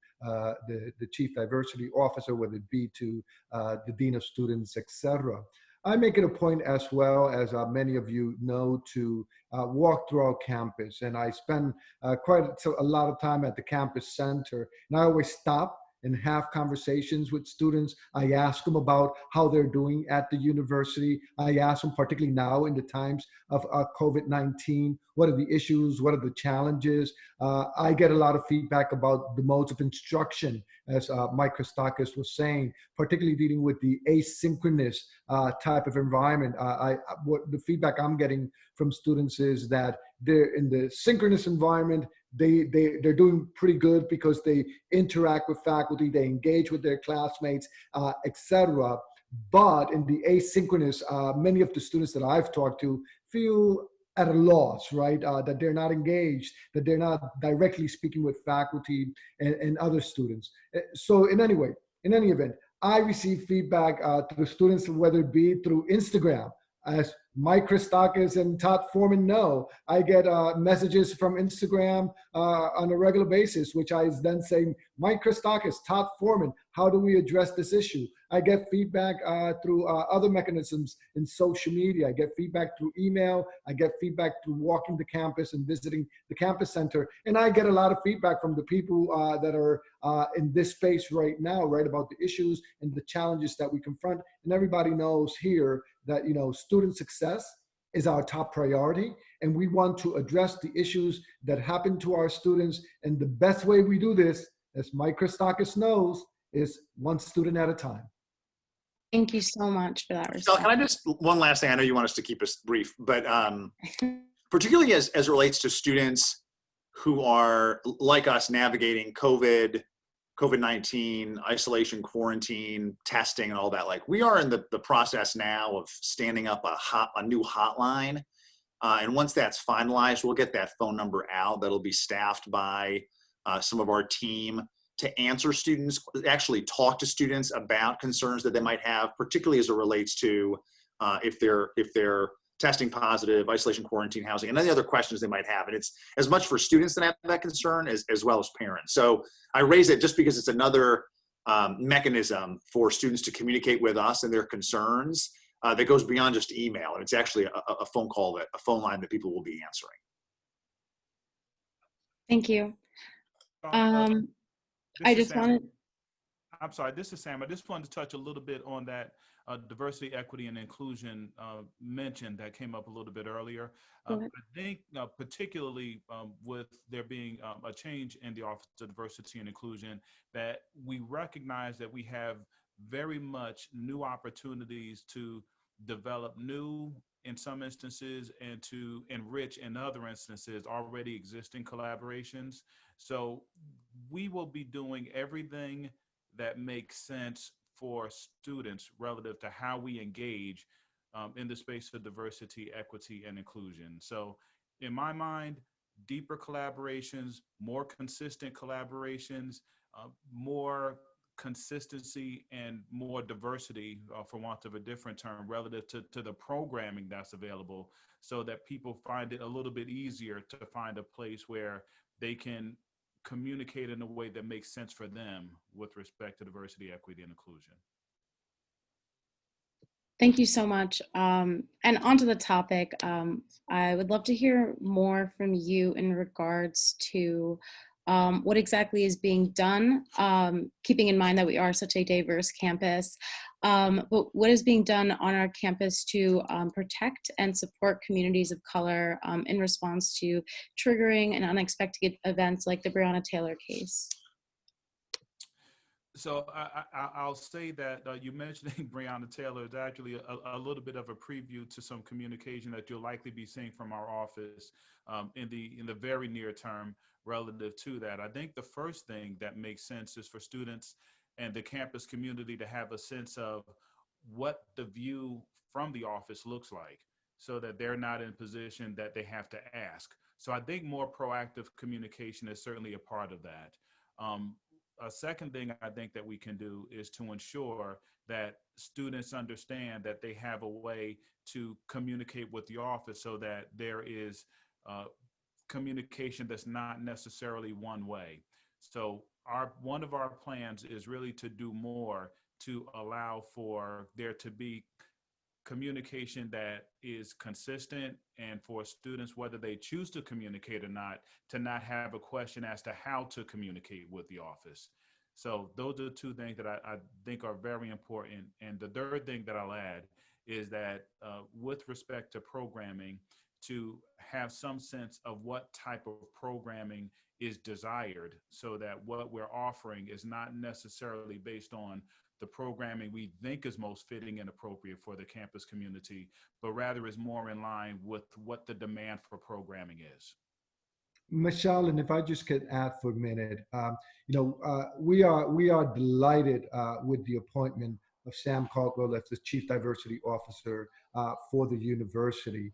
the chief diversity officer, whether it be to the dean of students, etc. I make it a point, as well as many of you know, to walk through our campus. And I spend quite a lot of time at the campus center. And I always stop and have conversations with students. I ask them about how they're doing at the university. I ask them, particularly now in the times of COVID-19, what are the issues? What are the challenges? I get a lot of feedback about the modes of instruction, as Mike Christakis was saying, particularly dealing with the asynchronous type of environment. What the feedback I'm getting from students is that they're in the synchronous environment. They're doing pretty good because they interact with faculty, they engage with their classmates, etc. But in the asynchronous, many of the students that I've talked to feel at a loss, right? That they're not engaged, that they're not directly speaking with faculty and other students. So in any event, I receive feedback through students, whether it be through Instagram. As Mike Christakis and Todd Foreman know, I get messages from Instagram on a regular basis, which I then say, Mike Christakis, Todd Foreman, how do we address this issue? I get feedback through other mechanisms in social media. I get feedback through email. I get feedback through walking the campus and visiting the campus center. And I get a lot of feedback from the people that are in this space right now, right, about the issues and the challenges that we confront. And everybody knows here that, you know, student success is our top priority, and we want to address the issues that happen to our students. And the best way we do this, as Mike Christakis knows, is one student at a time. Thank you so much for that So response. can I just, one last thing, I know you want us to keep us brief, but particularly as it relates to students who are, like us, navigating COVID-19, isolation, quarantine, testing, and all that. Like, we are in the process now of standing up a new hotline. And once that's finalized, we'll get that phone number out that'll be staffed by some of our team to answer students, actually talk to students about concerns that they might have, particularly as it relates to if they're testing positive, isolation, quarantine, housing, and any other questions they might have. And it's as much for students that have that concern as well as parents. So I raise it just because it's another mechanism for students to communicate with us and their concerns that goes beyond just email. And it's actually a phone call, a phone line that people will be answering. Thank you. This is Sam. I just wanted to touch a little bit on that diversity, equity, and inclusion mention that came up a little bit earlier. I think particularly with there being a change in the Office of Diversity and Inclusion, that we recognize that we have very much new opportunities to develop new, in some instances, and to enrich in other instances already existing collaborations. So we will be doing everything that makes sense for students relative to how we engage in the space of diversity, equity, and inclusion. So in my mind, deeper collaborations, more consistent collaborations, more consistency and more diversity, for want of a different term, relative to the programming that's available, so that people find it a little bit easier to find a place where they can communicate in a way that makes sense for them with respect to diversity, equity, and inclusion. Thank you so much. And onto the topic, I would love to hear more from you in regards to what exactly is being done, keeping in mind that we are such a diverse campus, but what is being done on our campus to protect and support communities of color in response to triggering and unexpected events like the Breonna Taylor case? So I'll say that you mentioning Breonna Taylor is actually a little bit of a preview to some communication that you'll likely be seeing from our office in the very near term relative to that. I think the first thing that makes sense is for students and the campus community to have a sense of what the view from the office looks like, so that they're not in position that they have to ask. So I think more proactive communication is certainly a part of that. A second thing I think that we can do is to ensure that students understand that they have a way to communicate with the office, so that there is communication that's not necessarily one way. So one of our plans is really to do more to allow for there to be communication that is consistent, and for students, whether they choose to communicate or not, to not have a question as to how to communicate with the office. So those are the two things that I think are very important. And the third thing that I'll add is that with respect to programming, to have some sense of what type of programming is desired, so that what we're offering is not necessarily based on the programming we think is most fitting and appropriate for the campus community, but rather is more in line with what the demand for programming is. Michelle, and if I just could add for a minute, we are delighted with the appointment of Sam Caldwell as the Chief Diversity Officer for the university.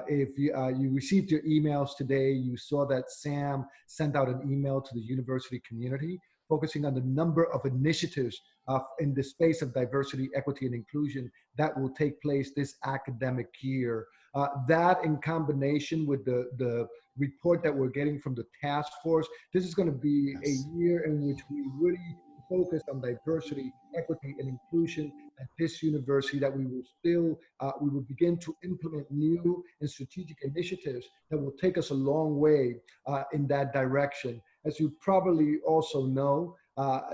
If you received your emails today, you saw that Sam sent out an email to the university community focusing on the number of initiatives in the space of diversity, equity, and inclusion that will take place this academic year. That in combination with the report that we're getting from the task force, this is going to be a year in which we really focus on diversity, equity, and inclusion at this university, that we will begin to implement new and strategic initiatives that will take us a long way in that direction. As you probably also know,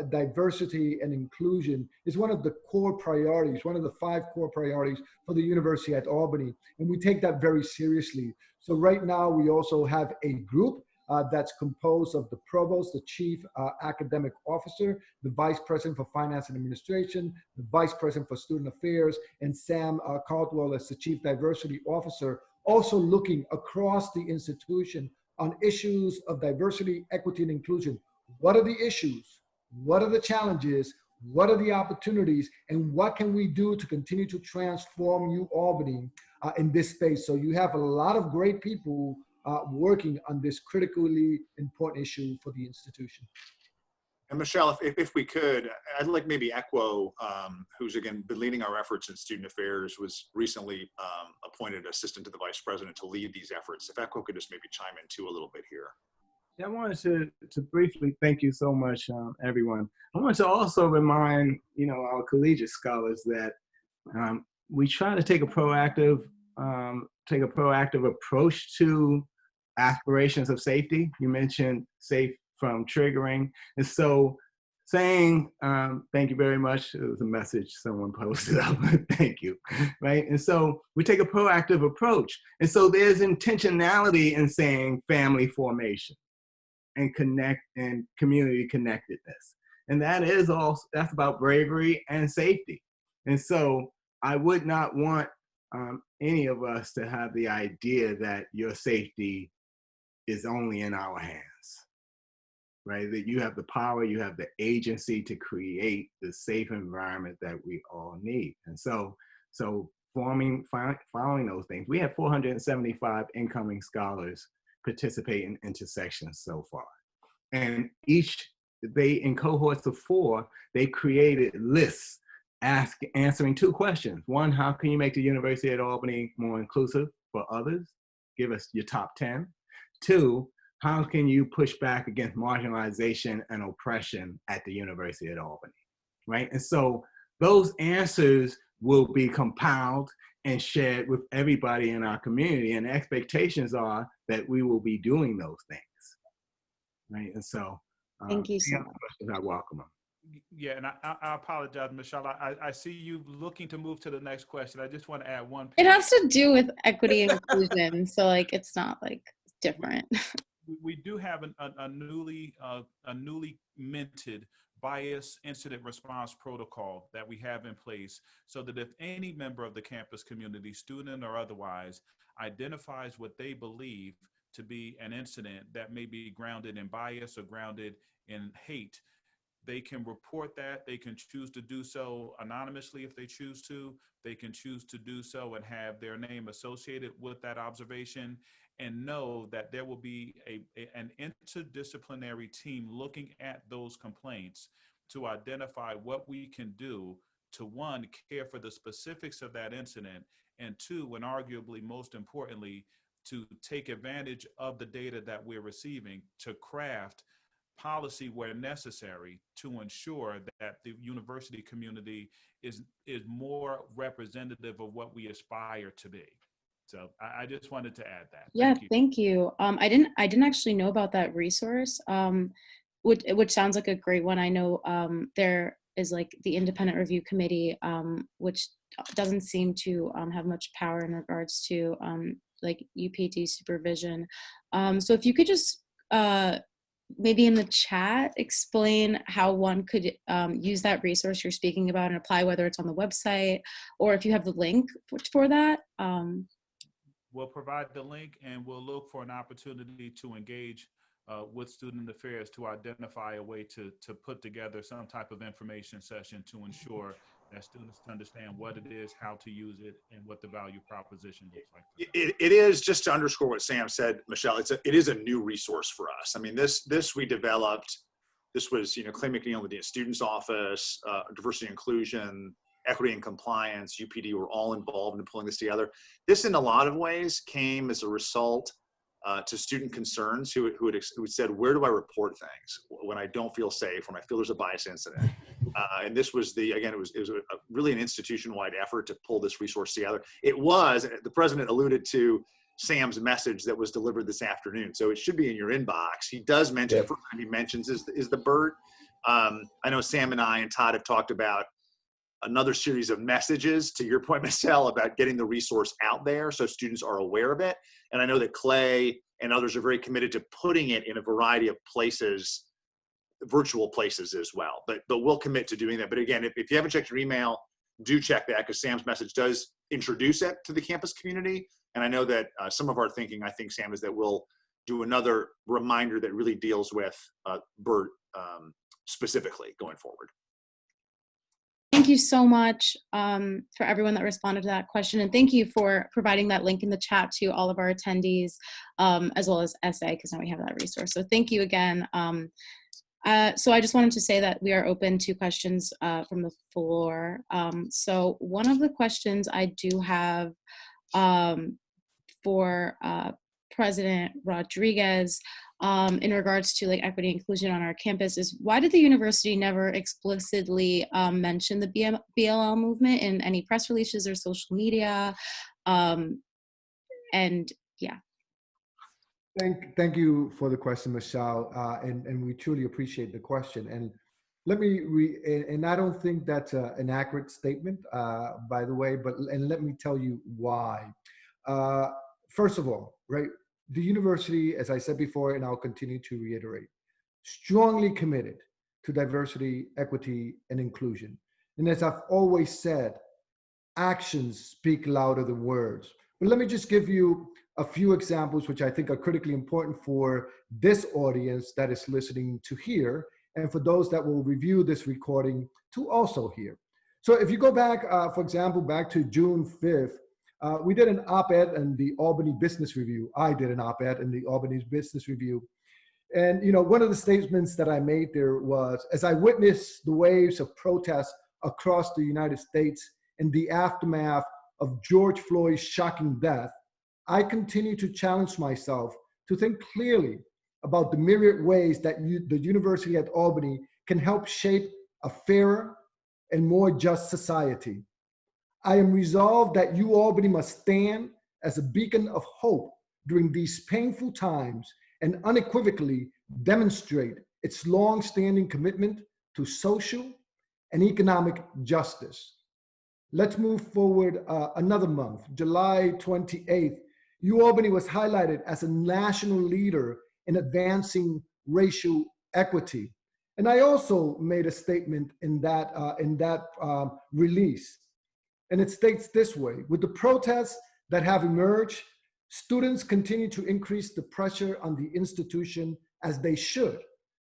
diversity and inclusion is one of the core priorities, one of the 5 core priorities for the University at Albany, and we take that very seriously. So right now we also have a group that's composed of the provost, the chief academic officer, the vice president for finance and administration, the vice president for student affairs, and Sam Caldwell as the chief diversity officer, also looking across the institution on issues of diversity, equity, and inclusion. What are the issues? What are the challenges? What are the opportunities? And what can we do to continue to transform UAlbany in this space? So you have a lot of great people working on this critically important issue for the institution. And Michelle, if we could, I'd like maybe Equo, who's again been leading our efforts in student affairs, was recently appointed assistant to the vice president to lead these efforts. If Equo could just maybe chime in too a little bit here. Yeah, I wanted to briefly thank you so much, everyone. I want to also remind, our collegiate scholars that we try to take a proactive approach to aspirations of safety. You mentioned safe from triggering. And so saying, thank you very much, it was a message someone posted up, thank you, right? And so we take a proactive approach. And so there's intentionality in saying family formation and connect and community connectedness. And that's about bravery and safety. And so I would not want any of us to have the idea that your safety is only in our hands, right? That you have the power, you have the agency to create the safe environment that we all need. And so following those things, we have 475 incoming scholars participate in intersections so far. And in cohorts of 4, they created lists answering 2 questions. 1, how can you make the University at Albany more inclusive for others? Give us your top 10. 2, how can you push back against marginalization and oppression at the University at Albany, right? And so those answers will be compiled and shared with everybody in our community, and expectations are that we will be doing those things, right? And so thank you so much. I welcome them. Yeah, and I apologize, Michelle. I see you looking to move to the next question. I just want to add one piece. It has to do with equity and inclusion, so it's not different. We do have a newly minted bias incident response protocol that we have in place, so that if any member of the campus community, student or otherwise, identifies what they believe to be an incident that may be grounded in bias or grounded in hate, they can report that. They can choose to do so anonymously if they choose to. They can choose to do so and have their name associated with that observation, and know that there will be an interdisciplinary team looking at those complaints to identify what we can do to, one, care for the specifics of that incident, and two, and arguably most importantly, to take advantage of the data that we're receiving to craft policy where necessary to ensure that the university community is more representative of what we aspire to be. So I just wanted to add that. Yeah, Thank you. thank you. I didn't actually know about that resource, which sounds like a great one. I know there is like the independent review committee, which doesn't seem to have much power in regards to like UPT supervision. So if you could just maybe in the chat explain how one could use that resource you're speaking about and apply, whether it's on the website or if you have the link for that. We'll provide the link, and we'll look for an opportunity to engage with student affairs to identify a way to put together some type of information session to ensure that students understand what it is, how to use it, and what the value proposition looks like. It is, just to underscore what Sam said, Michelle, it is a new resource for us. I mean, this we developed. This was, Clay McNeil, the Dean of Students Office, Diversity and Inclusion, Equity and Compliance, UPD were all involved in pulling this together. This, in a lot of ways, came as a result to student concerns who had said, where do I report things when I don't feel safe, when I feel there's a bias incident? And this was it was really an institution-wide effort to pull this resource together. It was, the president alluded to Sam's message that was delivered this afternoon. So it should be in your inbox. He does mention, the first time he mentions is the BERT. I know Sam and I and Todd have talked about another series of messages, to your point, Michelle, about getting the resource out there so students are aware of it. And I know that Clay and others are very committed to putting it in a variety of places, virtual places as well. But we'll commit to doing that. But again, if you haven't checked your email, do check that, because Sam's message does introduce it to the campus community. And I know that some of our thinking, I think, Sam, is that we'll do another reminder that really deals with BERT specifically going forward. Thank you so much for everyone that responded to that question. And thank you for providing that link in the chat to all of our attendees, as well as SA, because now we have that resource. So thank you again. So I just wanted to say that we are open to questions from the floor. So one of the questions I do have for President Rodriguez in regards to like equity and inclusion on our campus is, why did the university never explicitly mention the BLM movement in any press releases or social media? And yeah. Thank you for the question, Michelle, and we truly appreciate the question. And let me and I don't think that's an accurate statement, by the way, and let me tell you why. First of all, right, the university, as I said before, and I'll continue to reiterate, strongly committed to diversity, equity, and inclusion. And as I've always said, actions speak louder than words. But let me just give you a few examples which I think are critically important for this audience that is listening to hear, and for those that will review this recording to also hear. So if you go back, for example, back to June 5th, we did an op-ed in the Albany Business Review. I did an op-ed in the Albany Business Review. And one of the statements that I made there was, as I witnessed the waves of protests across the United States in the aftermath of George Floyd's shocking death, I continue to challenge myself to think clearly about the myriad ways that the University at Albany can help shape a fairer and more just society. I am resolved that UAlbany must stand as a beacon of hope during these painful times and unequivocally demonstrate its long-standing commitment to social and economic justice. Let's move forward another month. July 28th, UAlbany was highlighted as a national leader in advancing racial equity. And I also made a statement in that release. And it states this way: with the protests that have emerged, Students continue to increase the pressure on the institution, as they should,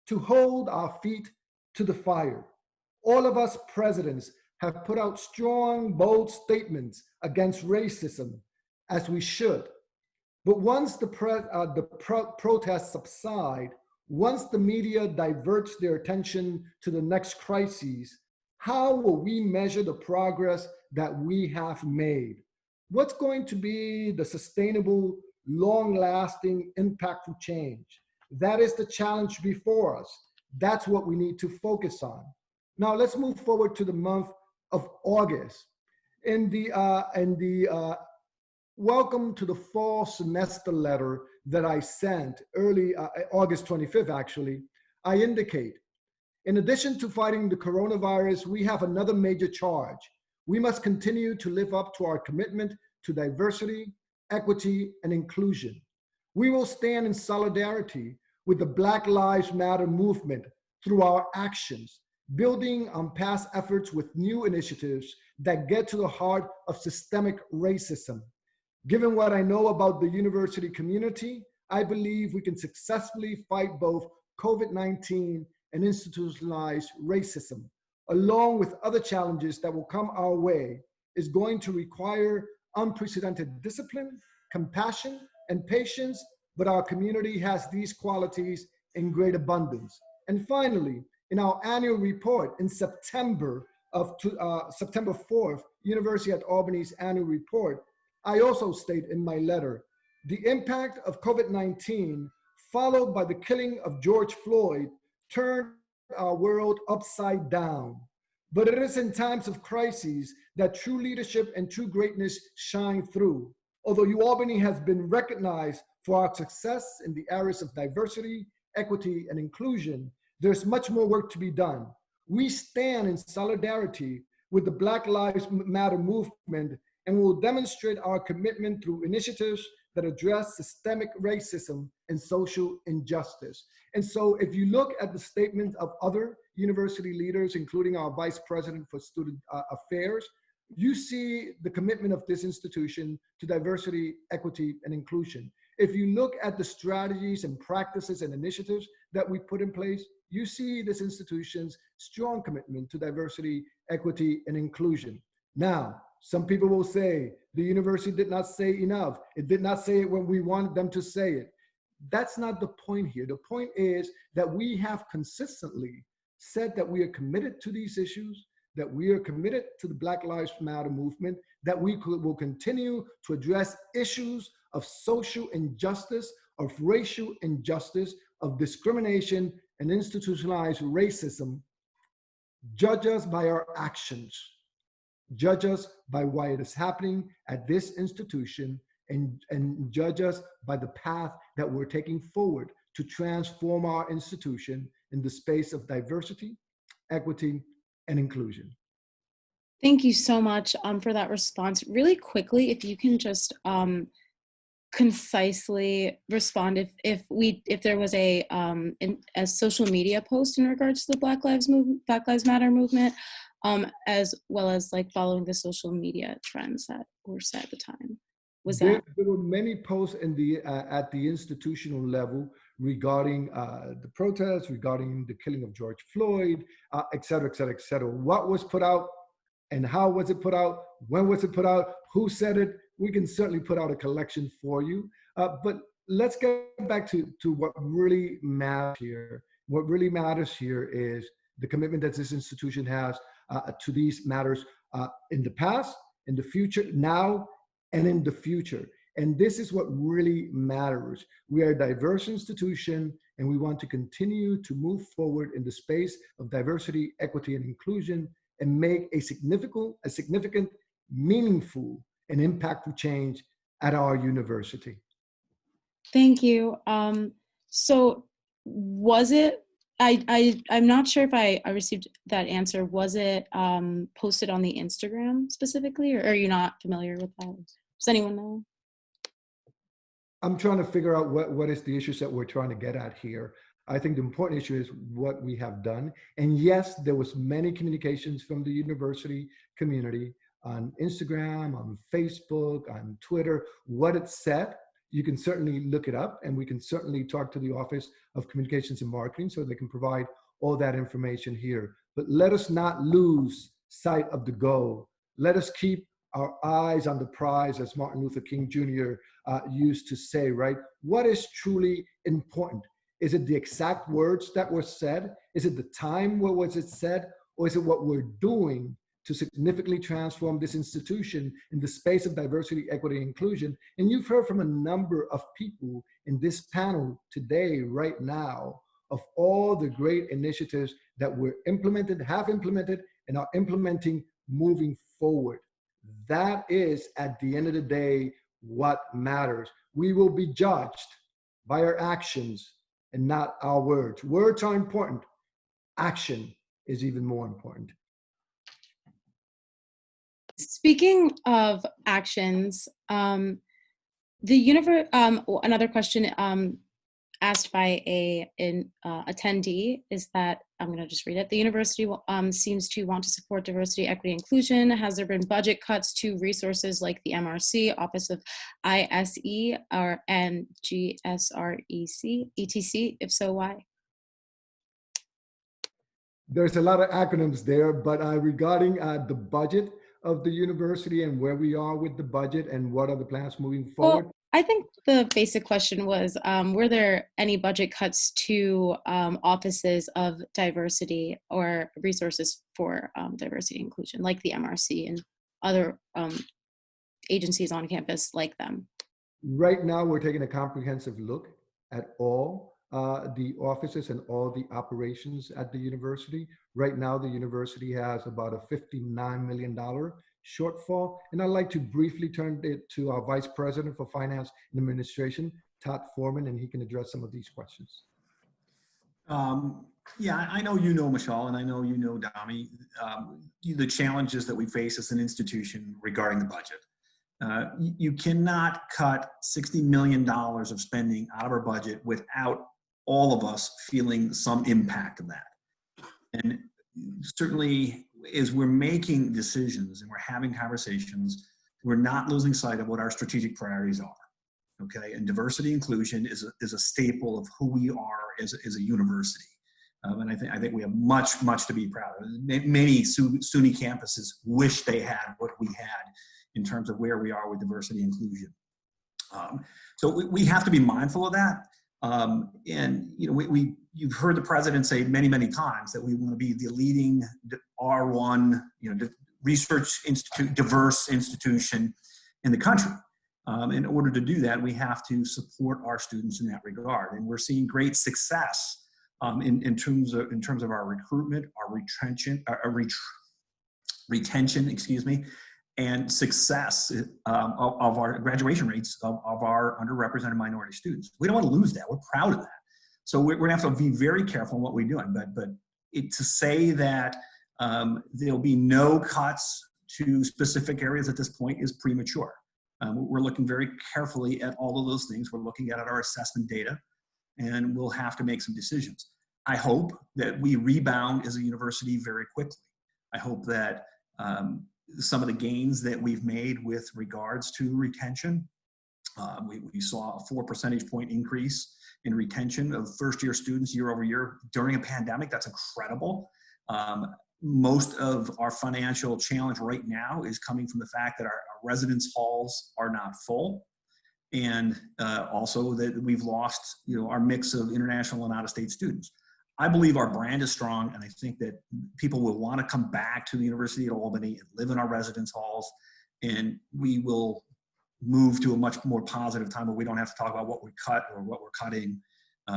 to hold our feet to the fire. All of us presidents have put out strong, bold statements against racism, as we should. But once the protests subside, once the media diverts their attention to the next crises, how will we measure the progress that we have made? What's going to be the sustainable, long-lasting, impactful change? That is the challenge before us. That's what we need to focus on. Now let's move forward to the month of August. In the welcome to the fall semester letter that I sent early August 25th, actually, I indicate, in addition to fighting the coronavirus, we have another major charge. We must continue to live up to our commitment to diversity, equity, and inclusion. We will stand in solidarity with the Black Lives Matter movement through our actions, building on past efforts with new initiatives that get to the heart of systemic racism. Given what I know about the university community, I believe we can successfully fight both COVID-19 and institutionalized racism, along with other challenges that will come our way. Is going to require unprecedented discipline, compassion, and patience, but our community has these qualities in great abundance. And finally, in our annual report in September 4th, University at Albany's annual report, I also state in my letter, the impact of COVID-19, followed by the killing of George Floyd, turned our world upside down. But it is in times of crises that true leadership and true greatness shine through. Although UAlbany has been recognized for our success in the areas of diversity, equity, and inclusion, there's much more work to be done. We stand in solidarity with the Black Lives Matter movement and will demonstrate our commitment through initiatives that address systemic racism and social injustice. And so if you look at the statements of other university leaders, including our Vice President for Student Affairs, you see the commitment of this institution to diversity, equity, and inclusion. If you look at the strategies and practices and initiatives that we put in place, you see this institution's strong commitment to diversity, equity, and inclusion. Now, some people will say the university did not say enough. It did not say it when we wanted them to say it. That's not the point here. The point is that we have consistently said that we are committed to these issues, that we are committed to the Black Lives Matter movement, that we will continue to address issues of social injustice, of racial injustice, of discrimination, and institutionalized racism. Judge us by our actions. Judge us by why it is happening at this institution, and judge us by the path that we're taking forward to transform our institution in the space of diversity, equity, and inclusion. Thank you so much for that response. Really quickly, if you can just concisely respond if there was a social media post in regards to the Black Lives Matter movement, as well as like following the social media trends that were set at the time. There were many posts in the at the institutional level regarding the protests, regarding the killing of George Floyd, et cetera, et cetera, et cetera. What was put out and how was it put out? When was it put out? Who said it? We can certainly put out a collection for you. But let's get back to what really matters here. What really matters here is the commitment that this institution has to these matters in the past, in the future, now, and in the future. And this is what really matters. We are a diverse institution, and we want to continue to move forward in the space of diversity, equity, and inclusion, and make a significant, meaningful, and impactful change at our university. Thank you. So was it, I'm not sure if I received that answer. Was it posted on the Instagram specifically, or are you not familiar with that? Does anyone know? I'm trying to figure out what is the issues that we're trying to get at here. I think the important issue is what we have done. And yes, there was many communications from the university community on Instagram, on Facebook, on Twitter, what it said. You can certainly look it up, and we can certainly talk to the Office of Communications and Marketing so they can provide all that information here. But let us not lose sight of the goal. Let us keep our eyes on the prize, as Martin Luther King Jr. Used to say, right? What is truly important? Is it the exact words that were said? Is it the time where was it said? Or is it what we're doing to significantly transform this institution in the space of diversity, equity, and inclusion? And you've heard from a number of people in this panel today, right now, of all the great initiatives that were implemented, have implemented, and are implementing moving forward. That is, at the end of the day, what matters. We will be judged by our actions and not our words. Words are important. Action is even more important. Speaking of actions, another question asked by an attendee is that, I'm going to just read it. The university seems to want to support diversity, equity, inclusion. Has there been budget cuts to resources like the MRC, Office of ISE, and GSREC, ETC? If so, why? There's a lot of acronyms there, but regarding the budget of the university and where we are with the budget and what are the plans moving forward? Well, I think the basic question was, were there any budget cuts to offices of diversity or resources for diversity and inclusion, like the MRC and other agencies on campus like them? Right now, we're taking a comprehensive look at all the offices and all the operations at the university. Right now, the university has about a $59 million shortfall. And I'd like to briefly turn it to our Vice President for Finance and Administration, Todd Foreman, and he can address some of these questions. Yeah, I know you know, Michelle, and I know you know, Dami, the challenges that we face as an institution regarding the budget. You cannot cut $60 million of spending out of our budget without all of us feeling some impact of that. And certainly, as we're making decisions and we're having conversations, we're not losing sight of what our strategic priorities are. Okay, and diversity inclusion is a staple of who we are as a university. And I think we have much to be proud of. Many SUNY campuses wish they had what we had in terms of where we are with diversity inclusion. So we have to be mindful of that. And you know, you've heard the president say many times that we want to be the leading R1, you know, research institute, diverse institution in the country. In order to do that, we have to support our students in that regard, and we're seeing great success in terms of our recruitment, our retention, excuse me, and success of our graduation rates of our underrepresented minority students. We don't want to lose that. We're proud of that. So we're going to have to be very careful in what we're doing. But to say that there'll be no cuts to specific areas at this point is premature. We're looking very carefully at all of those things. We're looking at our assessment data, and we'll have to make some decisions. I hope that we rebound as a university very quickly. I hope that some of the gains that we've made with regards to retention, we saw a 4 percentage point increase in retention of first-year students year over year during a pandemic. That's incredible. Most of our financial challenge right now is coming from the fact that our residence halls are not full, and also that we've lost, you know, our mix of international and out-of-state students. I believe our brand is strong, and I think that people will want to come back to the University of Albany and live in our residence halls, and we will move to a much more positive time where we don't have to talk about what we cut or what we're cutting.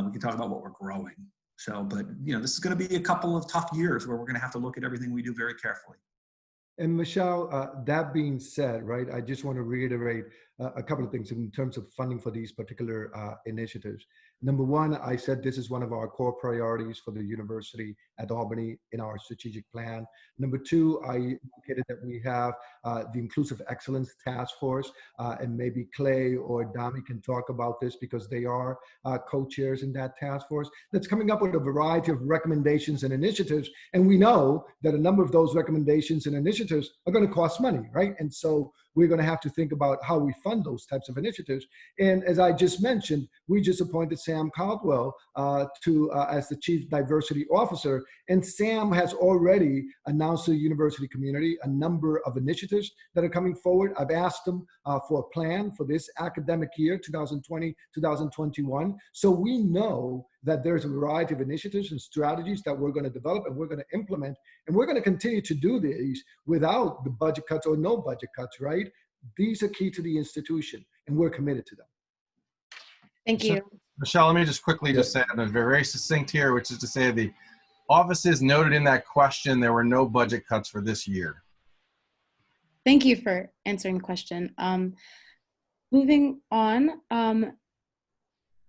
We can talk about what we're growing. So, but you know, this is going to be a couple of tough years where we're going to have to look at everything we do very carefully. And Michelle, that being said, right, I just want to reiterate a couple of things in terms of funding for these particular initiatives. Number one, I said this is one of our core priorities for the university at Albany in our strategic plan. Number two, I indicated that we have the Inclusive Excellence Task Force, and maybe Clay or Dami can talk about this because they are co-chairs in that task force, that's coming up with a variety of recommendations and initiatives. And we know that a number of those recommendations and initiatives are going to cost money, right? And so we're going to have to think about how we fund those types of initiatives. And as I just mentioned, we just appointed Sam Caldwell as the Chief Diversity Officer. And Sam has already announced to the university community a number of initiatives that are coming forward. I've asked him for a plan for this academic year, 2020-2021. So we know that there's a variety of initiatives and strategies that we're going to develop and we're going to implement. And we're going to continue to do these without the budget cuts or no budget cuts, right? These are key to the institution and we're committed to them. Thank you. Michelle, let me just quickly just say, I'm very succinct here, which is to say the offices noted in that question, there were no budget cuts for this year. Thank you for answering the question. Moving on,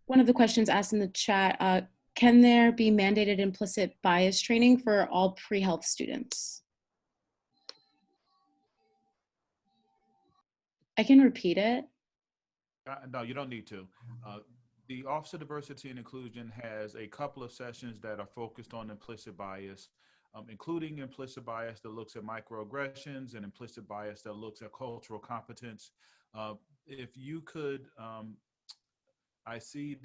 one of the questions asked in the chat, can there be mandated implicit bias training for all pre-health students? I can repeat it. No, you don't need to. The Office of Diversity and Inclusion has a couple of sessions that are focused on implicit bias, including implicit bias that looks at microaggressions and implicit bias that looks at cultural competence. If you could, I see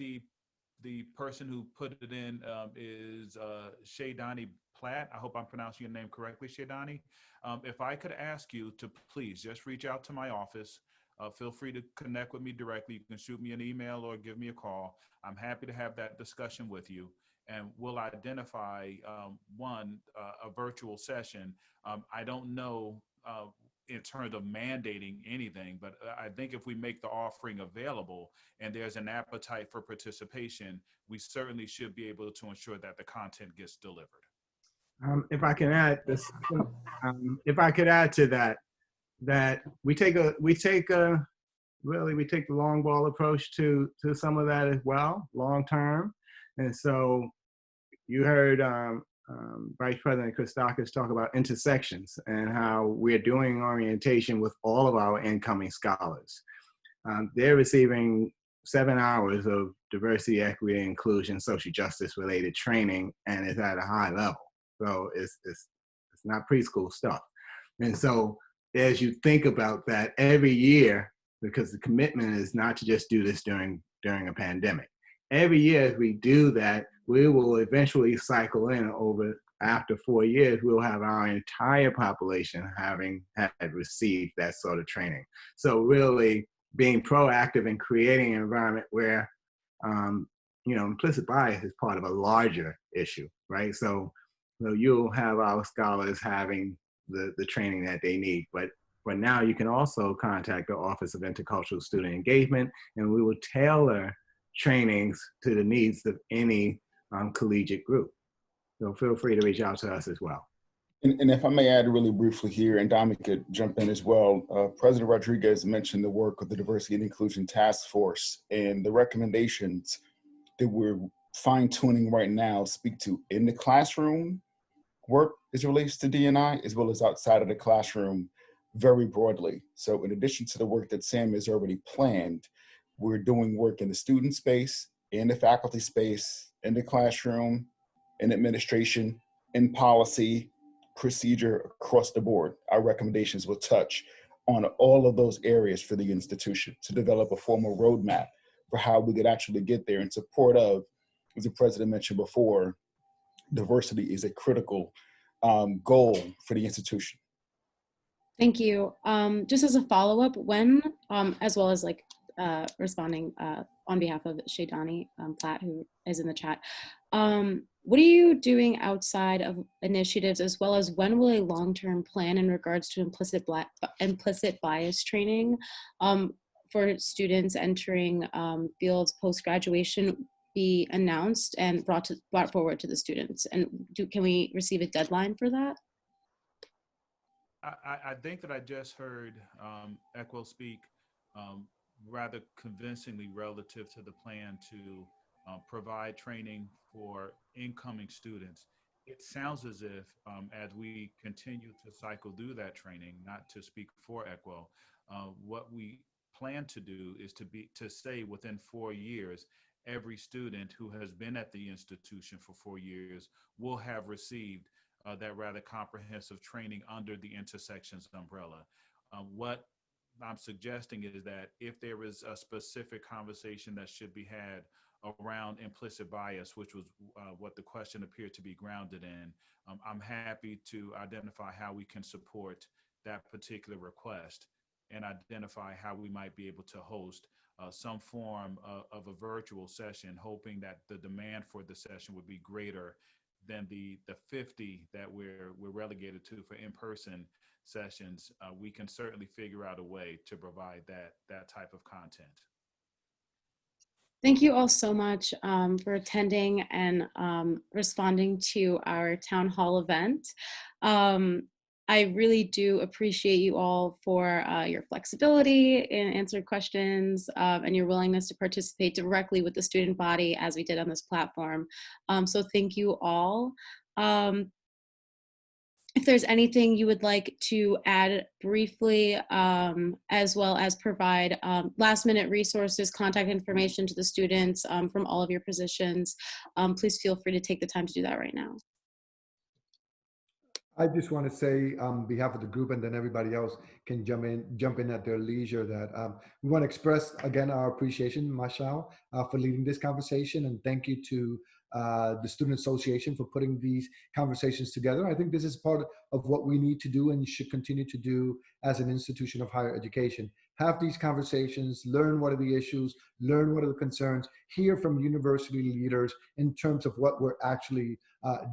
the person who put it in is Shaydani Platt. I hope I'm pronouncing your name correctly, Shaydani. If I could ask you to please just reach out to my office. Feel free to connect with me directly. You can shoot me an email or give me a call. I'm happy to have that discussion with you. And we'll identify a virtual session. I don't know in terms of mandating anything, but I think if we make the offering available and there's an appetite for participation, we certainly should be able to ensure that the content gets delivered. If I can add this, if I could add to that, we take the long ball approach to some of that as well, long term. And so you heard Vice President Christakis talk about intersections and how we're doing orientation with all of our incoming scholars. They're receiving 7 hours of diversity, equity, inclusion, social justice related training, and it's at a high level. So it's not preschool stuff. And so as you think about that every year, because the commitment is not to just do this during a pandemic. Every year as we do that, we will eventually cycle in after 4 years, we'll have our entire population having had received that sort of training. So really being proactive in creating an environment where, implicit bias is part of a larger issue, right? So you'll have our scholars having the training that they need, but now you can also contact the Office of Intercultural Student Engagement, and we will tailor trainings to the needs of any collegiate group. So feel free to reach out to us as well. And if I may add really briefly here, and Dami could jump in as well, President Rodriguez mentioned the work of the Diversity and Inclusion Task Force, and the recommendations that we're fine-tuning right now speak to in the classroom work as it relates to D&I, as well as outside of the classroom very broadly. So in addition to the work that Sam has already planned, we're doing work in the student space, in the faculty space, in the classroom, in administration, in policy, procedure across the board. Our recommendations will touch on all of those areas for the institution to develop a formal roadmap for how we could actually get there in support of, as the president mentioned before, diversity is a critical goal for the institution. Thank you. Just as a follow-up, when, as well as responding on behalf of Shaydani Platt, who is in the chat, what are you doing outside of initiatives, as well as when will a long-term plan in regards to implicit bias training for students entering fields post-graduation be announced and brought forward to the students? And can we receive a deadline for that? I think that I just heard Equo speak rather convincingly relative to the plan to provide training for incoming students. It sounds as if as we continue to cycle through that training, not to speak for ECWO, what we plan to do is to say within 4 years, every student who has been at the institution for 4 years will have received that rather comprehensive training under the Intersections umbrella. What I'm suggesting is that if there is a specific conversation that should be had around implicit bias, which was what the question appeared to be grounded in, I'm happy to identify how we can support that particular request and identify how we might be able to host some form of a virtual session, hoping that the demand for the session would be greater than the 50 that we're relegated to for in-person sessions. We can certainly figure out a way to provide that type of content. Thank you all so much for attending and responding to our town hall event. I really do appreciate you all for your flexibility in answering questions and your willingness to participate directly with the student body as we did on this platform. So thank you all. If there's anything you would like to add briefly, as well as provide last minute resources, contact information to the students from all of your positions, please feel free to take the time to do that right now. I just want to say on behalf of the group, and then everybody else can jump in at their leisure, that we want to express again our appreciation, Mashal, for leading this conversation, and thank you to the Student Association for putting these conversations together. I think this is part of what we need to do and should continue to do as an institution of higher education. Have these conversations, learn what are the issues, learn what are the concerns, hear from university leaders in terms of what we're actually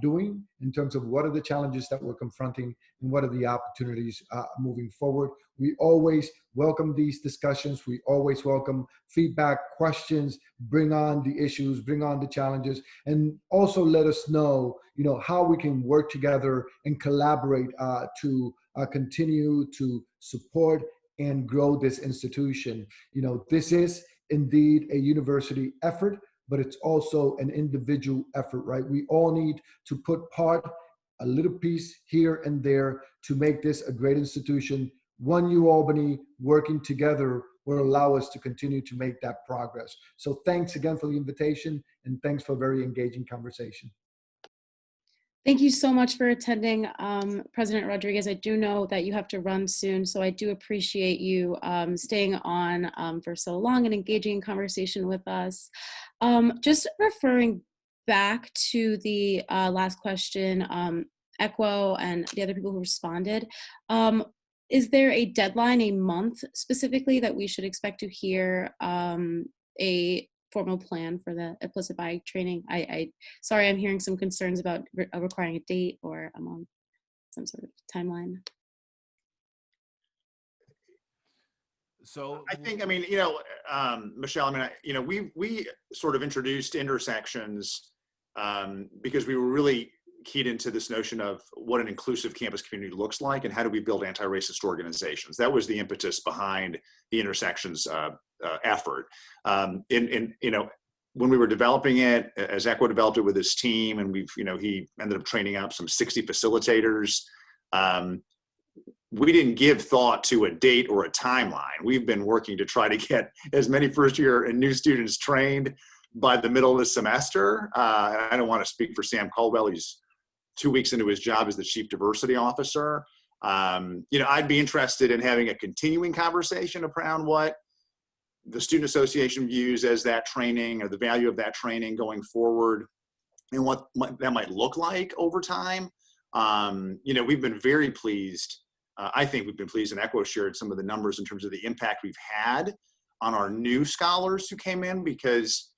doing, in terms of what are the challenges that we're confronting and what are the opportunities moving forward. We always welcome these discussions. We always welcome feedback, questions, bring on the issues, bring on the challenges, and also let us know, how we can work together and collaborate to continue to support and grow this institution. This is indeed a university effort, but it's also an individual effort, right? We all need to put a little piece here and there to make this a great institution. One UAlbany working together will allow us to continue to make that progress. So thanks again for the invitation, and thanks for a very engaging conversation. Thank you so much for attending, President Rodriguez. I do know that you have to run soon, so I do appreciate you staying on for so long and engaging in conversation with us. Just referring back to the last question, ECWO and the other people who responded, is there a deadline, a month specifically, that we should expect to hear a formal plan for the implicit bias training? Sorry, I'm hearing some concerns about requiring a date or a month, some sort of timeline. So I think, Michelle, we sort of introduced intersections because we were really keyed into this notion of what an inclusive campus community looks like and how do we build anti-racist organizations. That was the impetus behind the intersections effort. When we were developing it, as ECWO developed it with his team, and he ended up training up some 60 facilitators. We didn't give thought to a date or a timeline. We've been working to try to get as many first year and new students trained by the middle of the semester. I don't want to speak for Sam Caldwell. He's 2 weeks into his job as the Chief Diversity Officer. I'd be interested in having a continuing conversation around what the Student Association views as that training or the value of that training going forward and what that might look like over time. We've been very pleased. I think we've been pleased, and ECWO shared some of the numbers in terms of the impact we've had on our new scholars who came in, because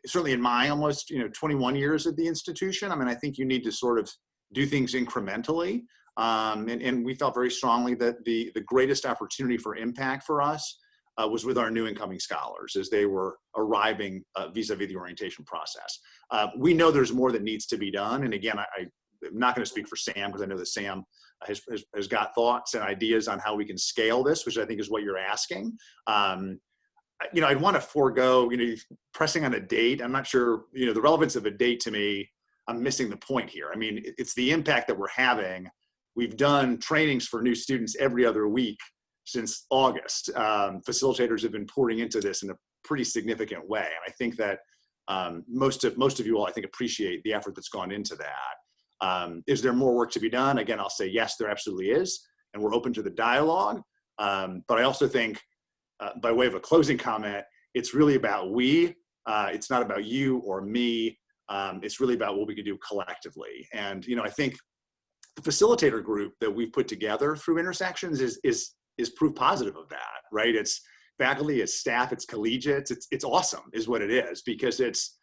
certainly in my almost 21 years at the institution, I think you need to sort of do things incrementally. And we felt very strongly that the greatest opportunity for impact for us was with our new incoming scholars as they were arriving vis-a-vis the orientation process. We know there's more that needs to be done. And again, I'm not going to speak for Sam, because I know that Sam has got thoughts and ideas on how we can scale this, which I think is what you're asking. I'd want to forego, pressing on a date. I'm not sure, the relevance of a date to me, I'm missing the point here. I mean, it's the impact that we're having. We've done trainings for new students every other week since August. Facilitators have been pouring into this in a pretty significant way. And I think that most of you all, I think, appreciate the effort that's gone into that. Is there more work to be done? Again, I'll say yes, there absolutely is. And we're open to the dialogue. But I also think, by way of a closing comment, it's really about we. It's not about you or me. It's really about what we can do collectively. And I think the facilitator group that we've put together through Intersections is proof positive of that, right? It's faculty, it's staff, it's collegiates. It's awesome, is what it is, because it's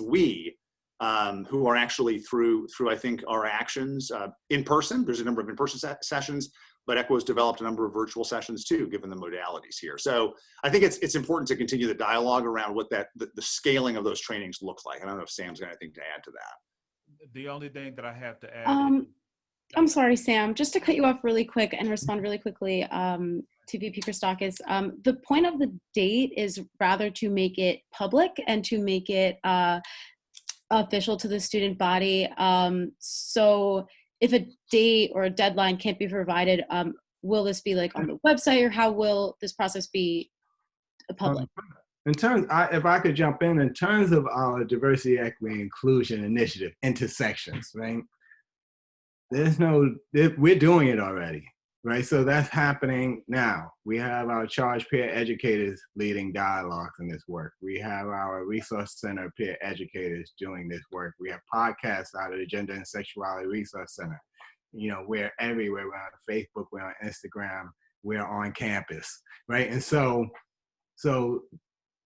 we who are actually through I think our actions in person. There's a number of in-person sessions, but ECHO has developed a number of virtual sessions too, given the modalities here. So I think it's important to continue the dialogue around what the scaling of those trainings look like. I don't know if Sam's got anything to add to that. The only thing that I have to add. I'm sorry, Sam, just to cut you off really quick and respond really quickly to VP Christakis. The point of the date is rather to make it public and to make it official to the student body. So if a date or a deadline can't be provided, will this be like on the website, or how will this process be public? In terms, if I could jump in terms of our diversity, equity, inclusion initiative, intersections, right? We're doing it already, right? So that's happening now. We have our charge peer educators leading dialogues in this work. We have our resource center peer educators doing this work. We have podcasts out of the Gender and Sexuality Resource Center. We're everywhere. We're on Facebook, we're on Instagram, we're on campus, right? And so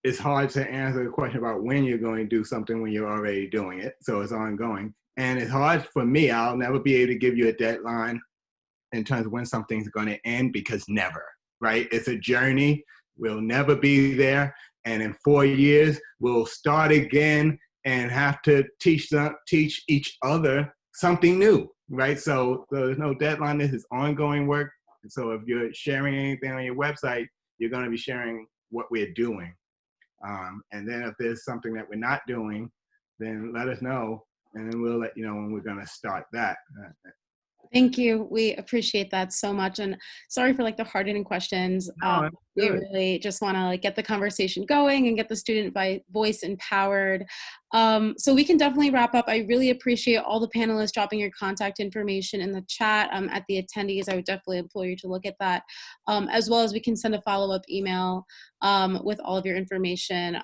it's hard to answer the question about when you're going to do something when you're already doing it. So it's ongoing. And it's hard for me. I'll never be able to give you a deadline in terms of when something's going to end, because never, right? It's a journey. We'll never be there. And in 4 years, we'll start again and have to teach each other something new, right? So there's no deadline. This is ongoing work. So if you're sharing anything on your website, you're going to be sharing what we're doing. And then if there's something that we're not doing, then let us know. And then we'll let you know when we're going to start that. Thank you. We appreciate that so much. And sorry for the hard-hitting questions. We really just want to get the conversation going and get the student voice empowered. So we can definitely wrap up. I really appreciate all the panelists dropping your contact information in the chat. At the attendees, I would definitely implore you to look at that, as well as we can send a follow-up email with all of your information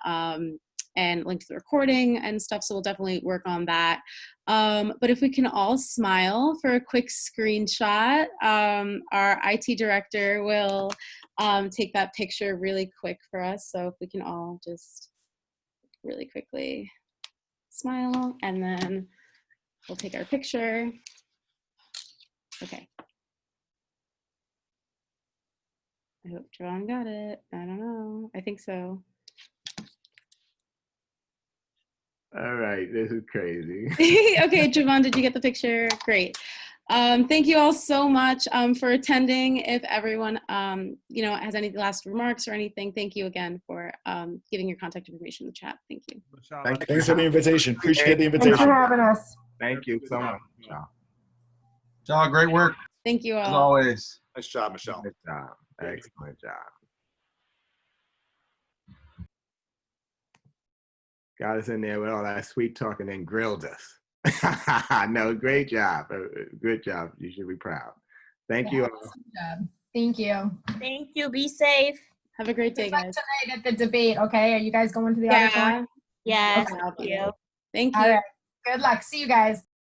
and link to the recording and stuff. So we'll definitely work on that. But if we can all smile for a quick screenshot, our IT director will take that picture really quick for us. So if we can all just really quickly smile, and then we'll take our picture. Okay. I hope Joanne got it. I don't know. I think so. All right, this is crazy. Okay, Javon, did you get the picture? Great. Thank you all so much for attending. If everyone, has any last remarks or anything, thank you again for giving your contact information in the chat. Thank you. Thanks for the invitation. Appreciate the invitation. Thanks for having us. Thank you so much. Michelle, great work. Thank you all. As always. Nice job, Michelle. Good job. Excellent job. Got us in there with all that sweet talk and then grilled us. No, great job. Good job. You should be proud. Thank you all. Awesome job. Thank you. Thank you. Be safe. Have a great day, Good luck guys. tonight at the debate, okay? Are you guys going to the auditorium? Yes. Okay, Thank you. Thank you. All right. Good luck. See you guys.